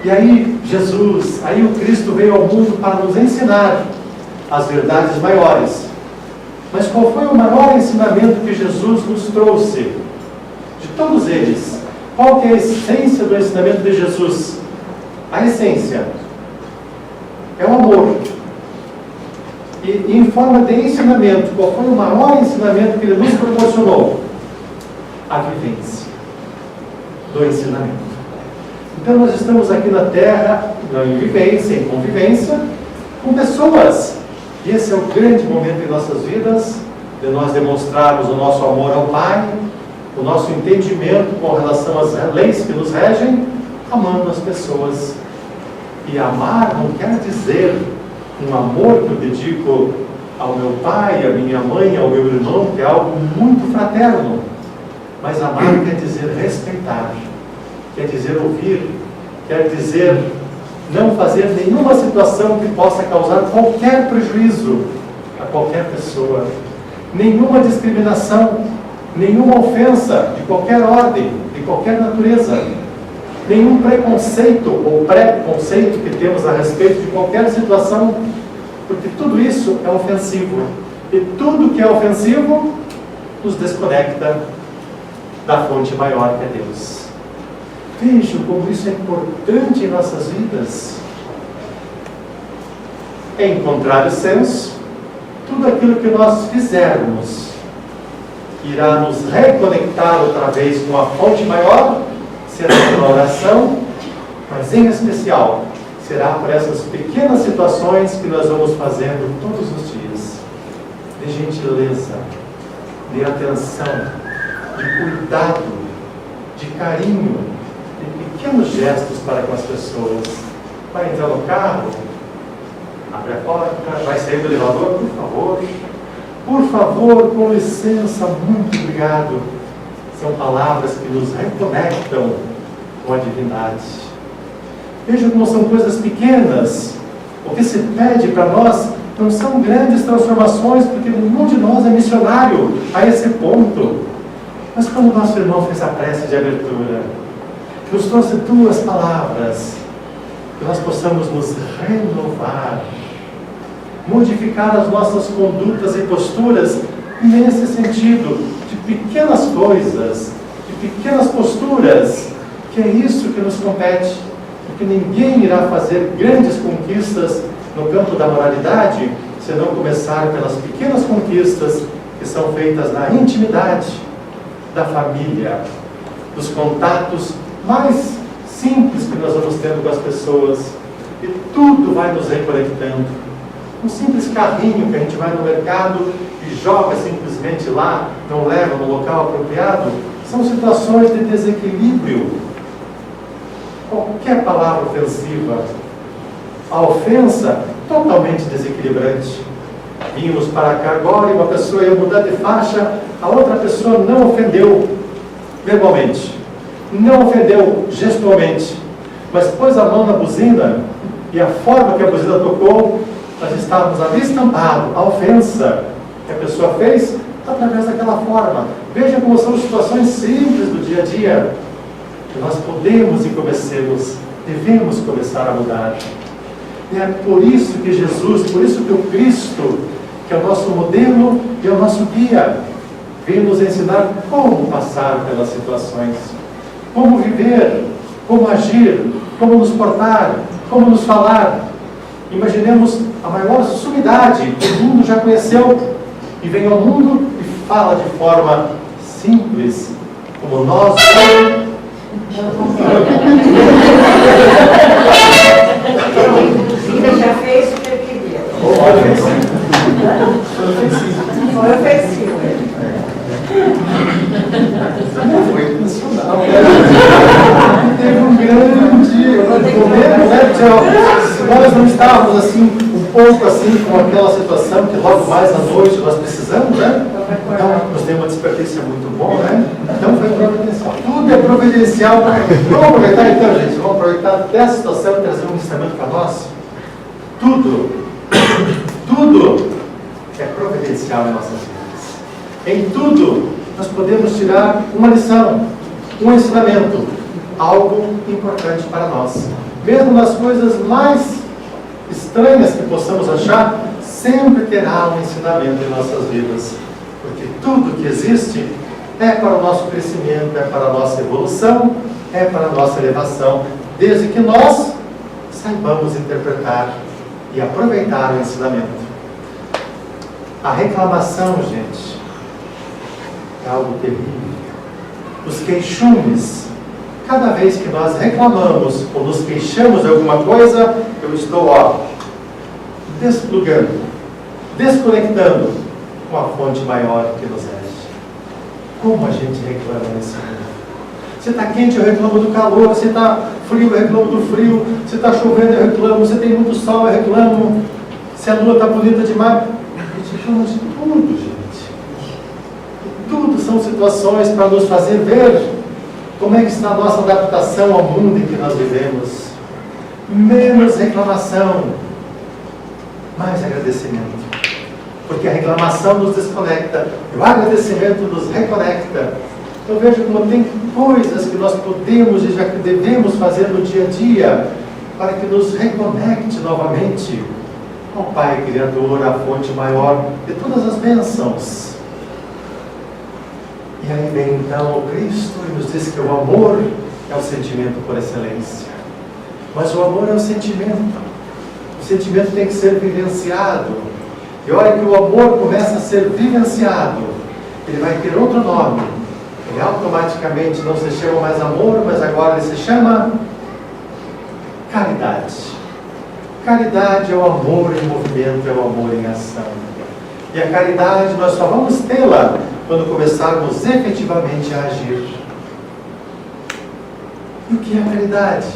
E aí Jesus, aí o Cristo veio ao mundo para nos ensinar as verdades maiores. Mas qual foi o maior ensinamento que Jesus nos trouxe? De todos eles, qual que é a essência do ensinamento de Jesus? A essência é o amor. E em forma de ensinamento, qual foi o maior ensinamento que ele nos proporcionou? A vivência do ensinamento. Então nós estamos aqui na Terra, em vivência, em convivência, com pessoas. E esse é o grande momento em nossas vidas, de nós demonstrarmos o nosso amor ao Pai, o nosso entendimento com relação às leis que nos regem, amando as pessoas. E amar não quer dizer um amor que eu dedico ao meu pai, à minha mãe, ao meu irmão, que é algo muito fraterno. Mas amar quer dizer respeitar, quer dizer ouvir, quer dizer não fazer nenhuma situação que possa causar qualquer prejuízo a qualquer pessoa, nenhuma discriminação, nenhuma ofensa de qualquer ordem, de qualquer natureza, nenhum preconceito ou pré-conceito que temos a respeito de qualquer situação, porque tudo isso é ofensivo. E tudo que é ofensivo nos desconecta da fonte maior que é Deus. Vejam como isso é importante em nossas vidas. Em contrário senso, tudo aquilo que nós fizermos irá nos reconectar outra vez com a fonte maior, será pela oração, mas em especial será por essas pequenas situações que nós vamos fazendo todos os dias, de gentileza, de atenção, de cuidado, de carinho, de pequenos gestos para com as pessoas. Vai entrar no carro, abre a porta, vai sair do elevador, por favor, com licença, muito obrigado. São palavras que nos reconectam com a divindade. Vejam como são coisas pequenas. O que se pede para nós não são grandes transformações, porque nenhum de nós é missionário a esse ponto. Mas como o nosso irmão fez a prece de abertura, nos trouxe duas palavras, que nós possamos nos renovar, modificar as nossas condutas e posturas nesse sentido, de pequenas coisas, de pequenas posturas, que é isso que nos compete, porque ninguém irá fazer grandes conquistas no campo da moralidade se não começar pelas pequenas conquistas que são feitas na intimidade da família, dos contatos mais simples que nós vamos tendo com as pessoas, e tudo vai nos reconectando. Um simples carrinho que a gente vai no mercado e joga simplesmente lá, não leva no local apropriado, são situações de desequilíbrio. Qualquer palavra ofensiva, a ofensa totalmente desequilibrante. Vimos para cá agora e uma pessoa ia mudar de faixa, a outra pessoa não ofendeu verbalmente, não ofendeu gestualmente, mas pôs a mão na buzina e a forma que a buzina tocou, nós estávamos ali estampado, a ofensa que a pessoa fez através daquela forma. Veja como são situações simples do dia a dia que nós podemos e devemos começar a mudar. E é por isso que Jesus, por isso que o Cristo, que é o nosso modelo e é o nosso guia, veio nos ensinar como passar pelas situações, como viver, como agir, como nos portar, como nos falar. Imaginemos a maior sumidade que o mundo já conheceu e vem ao mundo e fala de forma simples, como nós. Ele já fez o que ele queria. Foi ofensivo. Foi intencional. Teve um grande momento, né? Se nós não estávamos assim, um pouco assim, com aquela situação que logo mais à noite nós precisamos, né? Então, nos deu uma desperdício muito bom, né? Então foi providencial. Tudo é providencial. Vamos aproveitar então, gente. Vamos aproveitar dessa situação e trazer um ensinamento para nós. Tudo é providencial em nossas vidas. Em tudo, nós podemos tirar uma lição, um ensinamento, algo importante para nós. Mesmo nas coisas mais estranhas que possamos achar, sempre terá um ensinamento em nossas vidas. Porque tudo que existe é para o nosso crescimento, é para a nossa evolução, é para a nossa elevação, desde que nós saibamos interpretar e aproveitar o ensinamento. A reclamação, gente, é algo terrível. Os queixumes, cada vez que nós reclamamos ou nos queixamos de alguma coisa, eu estou, desplugando, desconectando com a fonte maior que nos rege. Como a gente reclama nesse mundo? Se está quente, eu reclamo do calor. Se está frio, eu reclamo do frio. Se está chovendo, eu reclamo. Se tem muito sol, eu reclamo. Se a lua está bonita demais, a gente reclama de tudo, gente. E tudo são situações para nos fazer ver como é que está a nossa adaptação ao mundo em que nós vivemos. Menos reclamação, mais agradecimento. Porque a reclamação nos desconecta e o agradecimento nos reconecta. Eu vejo como tem coisas que nós podemos e já que devemos fazer no dia a dia para que nos reconecte novamente ao Pai Criador, à fonte maior de todas as bênçãos. E aí vem então o Cristo e nos diz que o amor é o sentimento por excelência. Mas o amor é o sentimento. O sentimento tem que ser vivenciado. E a hora que o amor começa a ser vivenciado, ele vai ter outro nome. Ele automaticamente não se chama mais amor, mas agora ele se chama caridade. Caridade é o amor em movimento, é o amor em ação. E a caridade nós só vamos tê-la quando começarmos efetivamente a agir. E o que é a caridade?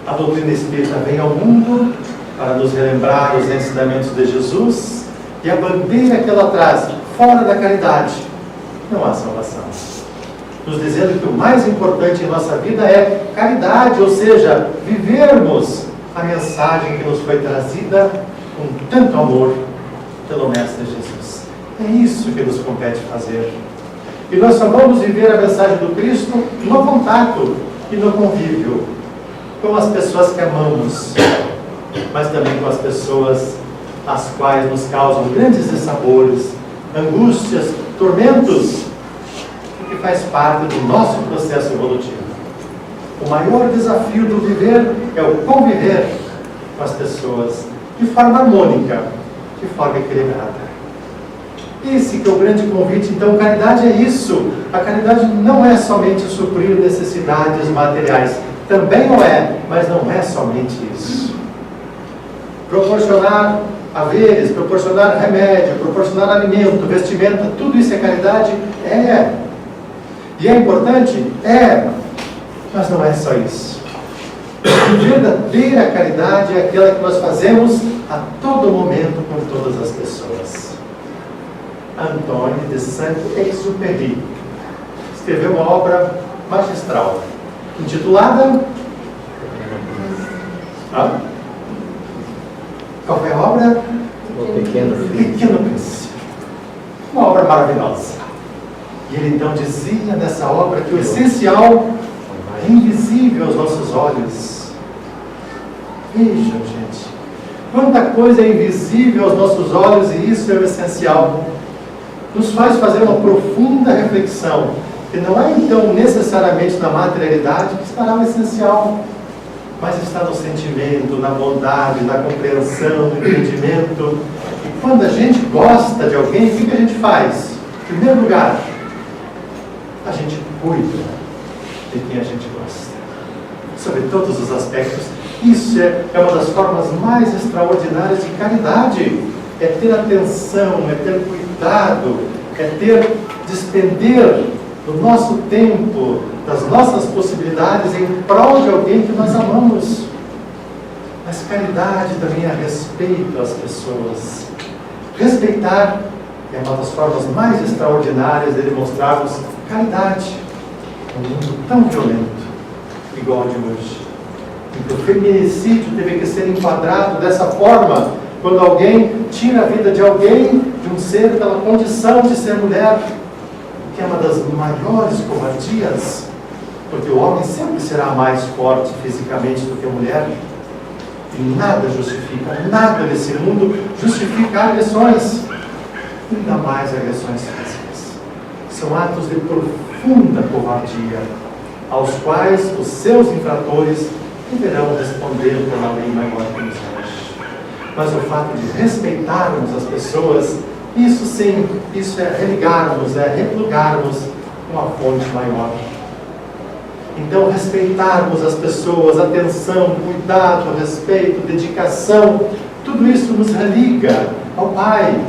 A doutrina espírita vem ao mundo para nos relembrar os ensinamentos de Jesus, e a bandeira que ela traz, fora da caridade, não há salvação. Nos dizendo que o mais importante em nossa vida é caridade, ou seja, vivermos a mensagem que nos foi trazida com tanto amor pelo Mestre Jesus. É isso que nos compete fazer. E nós só vamos viver a mensagem do Cristo no contato e no convívio com as pessoas que amamos, mas também com as pessoas as quais nos causam grandes dissabores, angústias, tormentos, que faz parte do nosso processo evolutivo. O maior desafio do viver é o conviver com as pessoas de forma harmônica, de forma equilibrada. Esse que é o grande convite. Então, caridade é isso. A caridade não é somente suprir necessidades materiais. Também o é, mas não é somente isso. Proporcionar haveres, proporcionar remédio, proporcionar alimento, vestimenta, tudo isso é caridade? É. E é importante? É. Mas não é só isso. A verdadeira caridade é aquela que nós fazemos a todo momento com todas as pessoas. Antoine de Saint-Exupéry escreveu uma obra magistral, intitulada... Qual foi a obra? O Pequeno Príncipe. Uma obra maravilhosa. E ele então dizia nessa obra que o essencial é invisível aos nossos olhos. Vejam, gente, quanta coisa é invisível aos nossos olhos, e isso é o essencial. Nos faz fazer uma profunda reflexão, que não é então necessariamente na materialidade que estará o essencial, mas está no sentimento, na bondade, na compreensão, no entendimento. E quando a gente gosta de alguém, o que a gente faz? Em primeiro lugar, a gente cuida de quem a gente gosta, sobre todos os aspectos. Isso é uma das formas mais extraordinárias de caridade. É ter atenção, é ter cuidado, é ter despender do nosso tempo, das nossas possibilidades em prol de alguém que nós amamos. Mas caridade também é respeito às pessoas. Respeitar é uma das formas mais extraordinárias de demonstrarmos caridade num mundo tão violento, igual ao de hoje, em que o feminicídio teve que ser enquadrado dessa forma, quando alguém tira a vida de alguém, de um ser pela condição de ser mulher, que é uma das maiores covardias, porque o homem sempre será mais forte fisicamente do que a mulher, e nada justifica, nada nesse mundo justifica agressões, ainda mais agressões físicas. São atos de profunda covardia, aos quais os seus infratores deverão responder pela lei maior que nos rege. mas o fato de respeitarmos as pessoas, isso sim, isso é religarmos, é replugarmos uma fonte maior. Então, respeitarmos as pessoas, atenção, cuidado, respeito, dedicação, tudo isso nos religa ao Pai.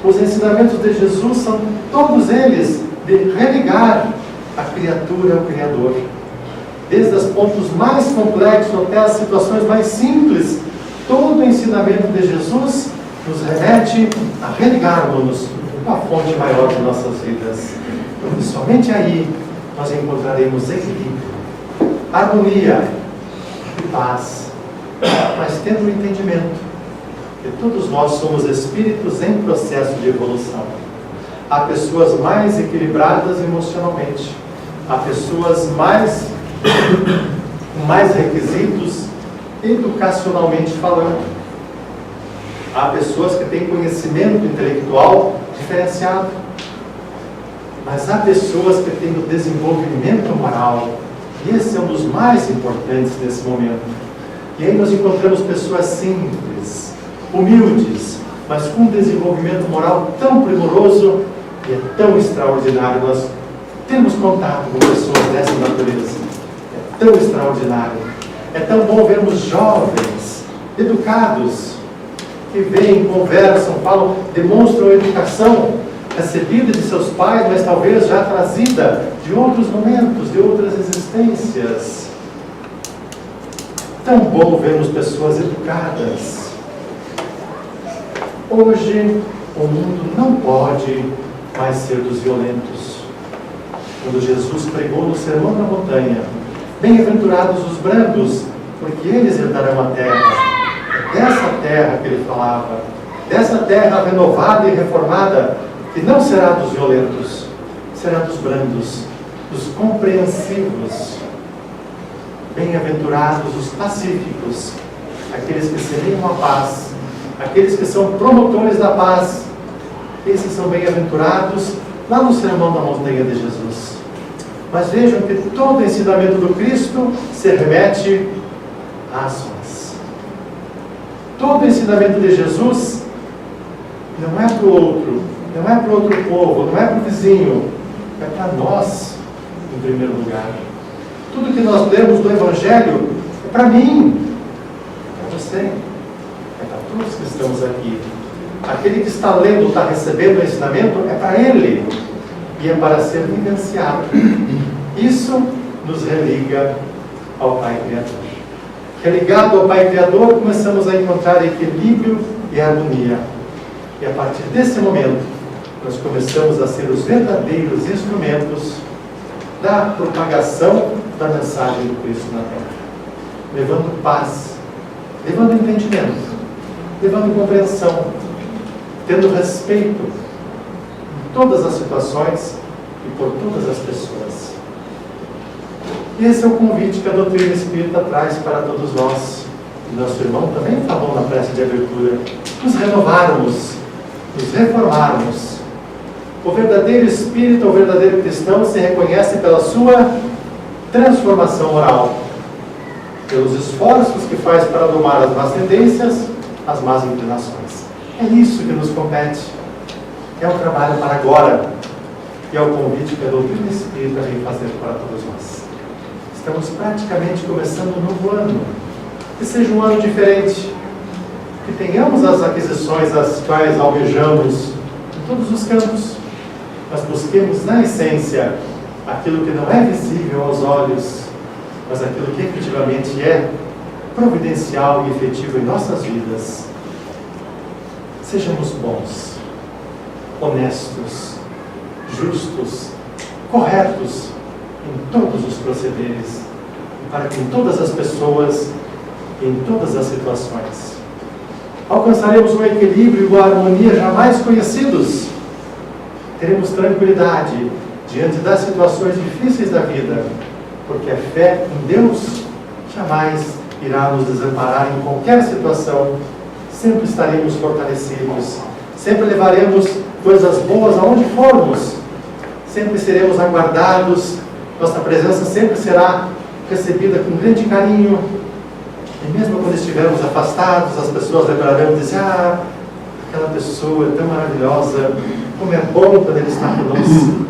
Os ensinamentos de Jesus são todos eles de religar a criatura ao Criador. Desde os pontos mais complexos até as situações mais simples, todo o ensinamento de Jesus nos remete a religarmos-nos com a fonte maior de nossas vidas. Porque somente aí nós encontraremos equilíbrio, harmonia e paz, mas tendo o entendimento que todos nós somos espíritos em processo de evolução. Há pessoas mais equilibradas emocionalmente, há pessoas com mais requisitos educacionalmente falando, há pessoas que têm conhecimento intelectual diferenciado, mas há pessoas que têm o desenvolvimento moral, e esse é um dos mais importantes nesse momento. E aí nós encontramos pessoas simples, humildes, mas com um desenvolvimento moral tão primoroso e é tão extraordinário. Nós temos contato com pessoas dessa natureza. É tão extraordinário. É tão bom vermos jovens, educados, que vêm, conversam, falam, demonstram educação recebida de seus pais, mas talvez já trazida de outros momentos, de outras existências. Tão bom vermos pessoas educadas. Hoje, o mundo não pode mais ser dos violentos. Quando Jesus pregou no Sermão da Montanha, bem-aventurados os brandos, porque eles herdarão a terra. É dessa terra que ele falava, dessa terra renovada e reformada, que não será dos violentos, será dos brandos, dos compreensivos. Bem-aventurados os pacíficos, aqueles que semeiam a paz, aqueles que são promotores da paz. Esses são bem-aventurados lá no Sermão da Montanha de Jesus. Mas vejam que todo o ensinamento do Cristo se remete a ações. Todo o ensinamento de Jesus não é para o outro, não é para o outro povo, não é para o vizinho, é para nós, em primeiro lugar. Tudo que nós lemos do Evangelho é para mim, é para você, é para todos que estamos aqui. Aquele que está lendo, está recebendo o ensinamento, é para ele e é para ser vivenciado. Isso nos religa ao Pai Criador. Religado ao Pai Criador, começamos a encontrar equilíbrio e harmonia. E a partir desse momento, nós começamos a ser os verdadeiros instrumentos da propagação da mensagem do Cristo na Terra. Levando paz, levando entendimento, levando compreensão, tendo respeito em todas as situações e por todas as pessoas. E esse é o convite que a doutrina espírita traz para todos nós. E nosso irmão também falou na prece de abertura: nos renovarmos, nos reformarmos. O verdadeiro espírita, o verdadeiro cristão se reconhece pela sua transformação moral, pelos esforços que faz para domar as más tendências, as más inclinações. É isso que nos compete. É um trabalho para agora. E é o convite que a doutrina espírita vem fazer para todos nós. Estamos praticamente começando um novo ano. Que seja um ano diferente. Que tenhamos as aquisições às quais almejamos em todos os campos. Mas busquemos na essência aquilo que não é visível aos olhos, mas aquilo que efetivamente é providencial e efetivo em nossas vidas. Sejamos bons, honestos, justos, corretos em todos os procederes, para que em todas as pessoas e em todas as situações alcançaremos um equilíbrio e uma harmonia jamais conhecidos. Teremos tranquilidade diante das situações difíceis da vida, porque a fé em Deus jamais irá nos desamparar em qualquer situação. Sempre estaremos fortalecidos, sempre levaremos coisas boas aonde formos, sempre seremos aguardados, nossa presença sempre será recebida com grande carinho, E mesmo quando estivermos afastados, as pessoas lembrarão e dizer: ah, aquela pessoa é tão maravilhosa, como é bom quando Ele está conosco.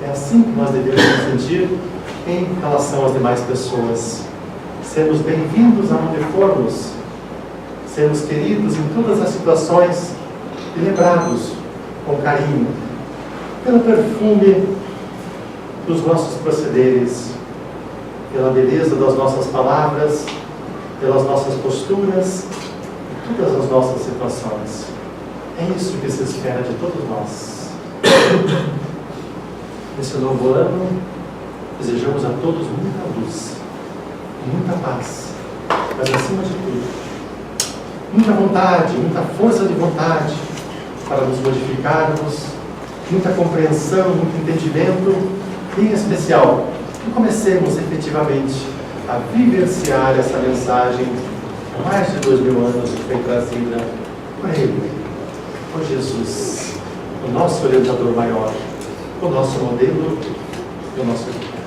É assim que nós devemos nos sentir em relação às demais pessoas. Sermos bem-vindos aonde formos, sermos queridos em todas as situações e lembrados com carinho, pelo perfume dos nossos procederes, pela beleza das nossas palavras, pelas nossas posturas, em todas as nossas situações. É isso que se espera de todos nós. Nesse novo ano, desejamos a todos muita luz, muita paz, mas acima de tudo, muita vontade, muita força de vontade para nos modificarmos, muita compreensão, muito entendimento, e em especial, que comecemos efetivamente a vivenciar essa mensagem há mais de 2000 anos que foi trazida por Ele, por Jesus, o nosso orientador maior, o nosso modelo e o nosso guia.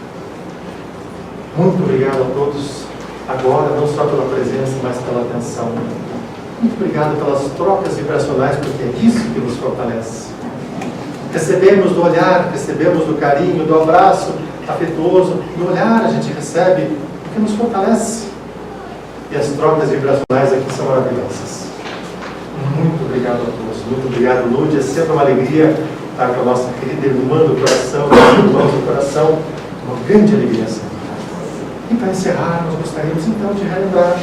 Muito obrigado a todos, agora, não só pela presença, mas pela atenção. Muito obrigado pelas trocas vibracionais, porque é isso que nos fortalece. Recebemos do olhar, recebemos do carinho, do abraço afetuoso, do olhar a gente recebe o que nos fortalece. E as trocas vibracionais aqui são maravilhosas. Muito obrigado a todos. Muito obrigado, Lúdia. É sempre uma alegria estar com a nossa querida irmã do coração, irmãos do coração. Uma grande alegria sempre. E para encerrar, nós gostaríamos então de relembrar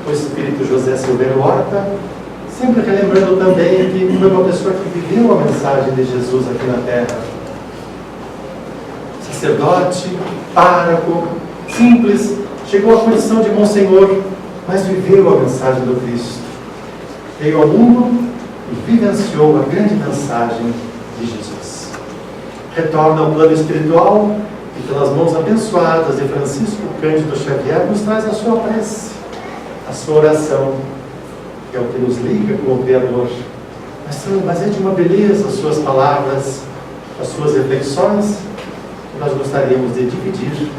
o Espírito José Silveiro Horta, sempre relembrando também que foi uma pessoa que viveu a mensagem de Jesus aqui na Terra. Sacerdote, pároco, simples, chegou à condição de Monsenhor, mas viveu a mensagem do Cristo. Veio ao mundo e vivenciou a grande mensagem de Jesus. Retorna ao plano espiritual e, pelas mãos abençoadas de Francisco Cândido Xavier, nos traz a sua prece, a sua oração, que é o que nos liga com o Criador. Mas é de uma beleza as suas palavras, as suas reflexões, que nós gostaríamos de dividir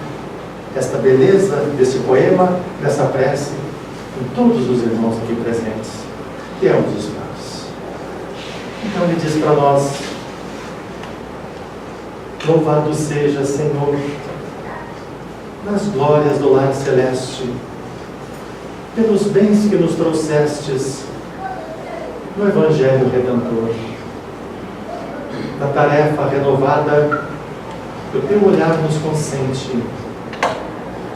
esta beleza desse poema, dessa prece, com todos os irmãos aqui presentes, que ambos os pais. Então ele diz para nós: louvado seja, Senhor, nas glórias do lar celeste, pelos bens que nos trouxestes no Evangelho Redentor, na tarefa renovada que o teu olhar nos consente.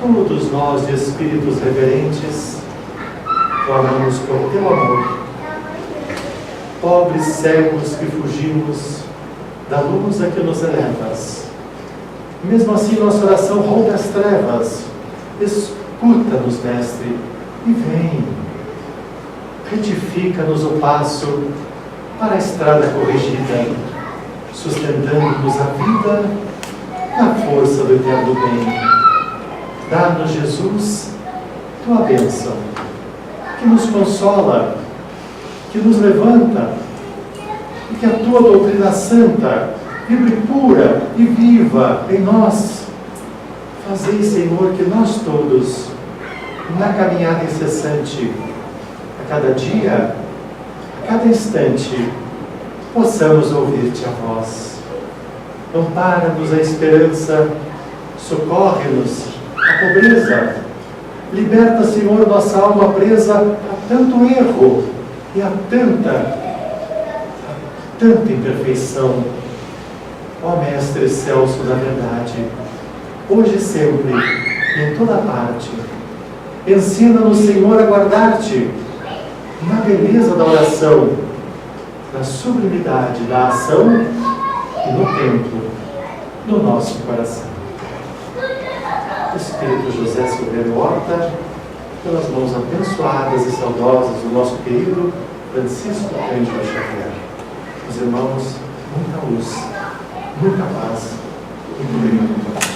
Todos nós, de espíritos reverentes, clamamos por teu amor. Pobres cegos que fugimos da luz a que nos elevas. Mesmo assim, nossa oração rompe as trevas. Escuta-nos, Mestre, e vem. Retifica-nos o passo para a estrada corrigida, sustentando-nos a vida na força do eterno bem. Dá-nos, Jesus, tua bênção, que nos consola, que nos levanta, e que a tua doutrina santa vibre pura e viva em nós. Fazei, Senhor, que nós todos, na caminhada incessante, a cada dia, a cada instante, possamos ouvir-te a voz. Ampara-nos a esperança, socorre-nos a pobreza. Liberta, Senhor, nossa alma presa a tanto erro e a tanta imperfeição. Ó Mestre Celso da verdade, hoje e sempre, em toda parte, ensina-nos, Senhor, a guardar-te na beleza da oração, na sublimidade da ação e no tempo do nosso coração. Espírito José Silveiro Horta, pelas mãos abençoadas e saudosas do nosso querido Francisco Cândido Xavier. Os irmãos, muita luz, muita paz, muito obrigado.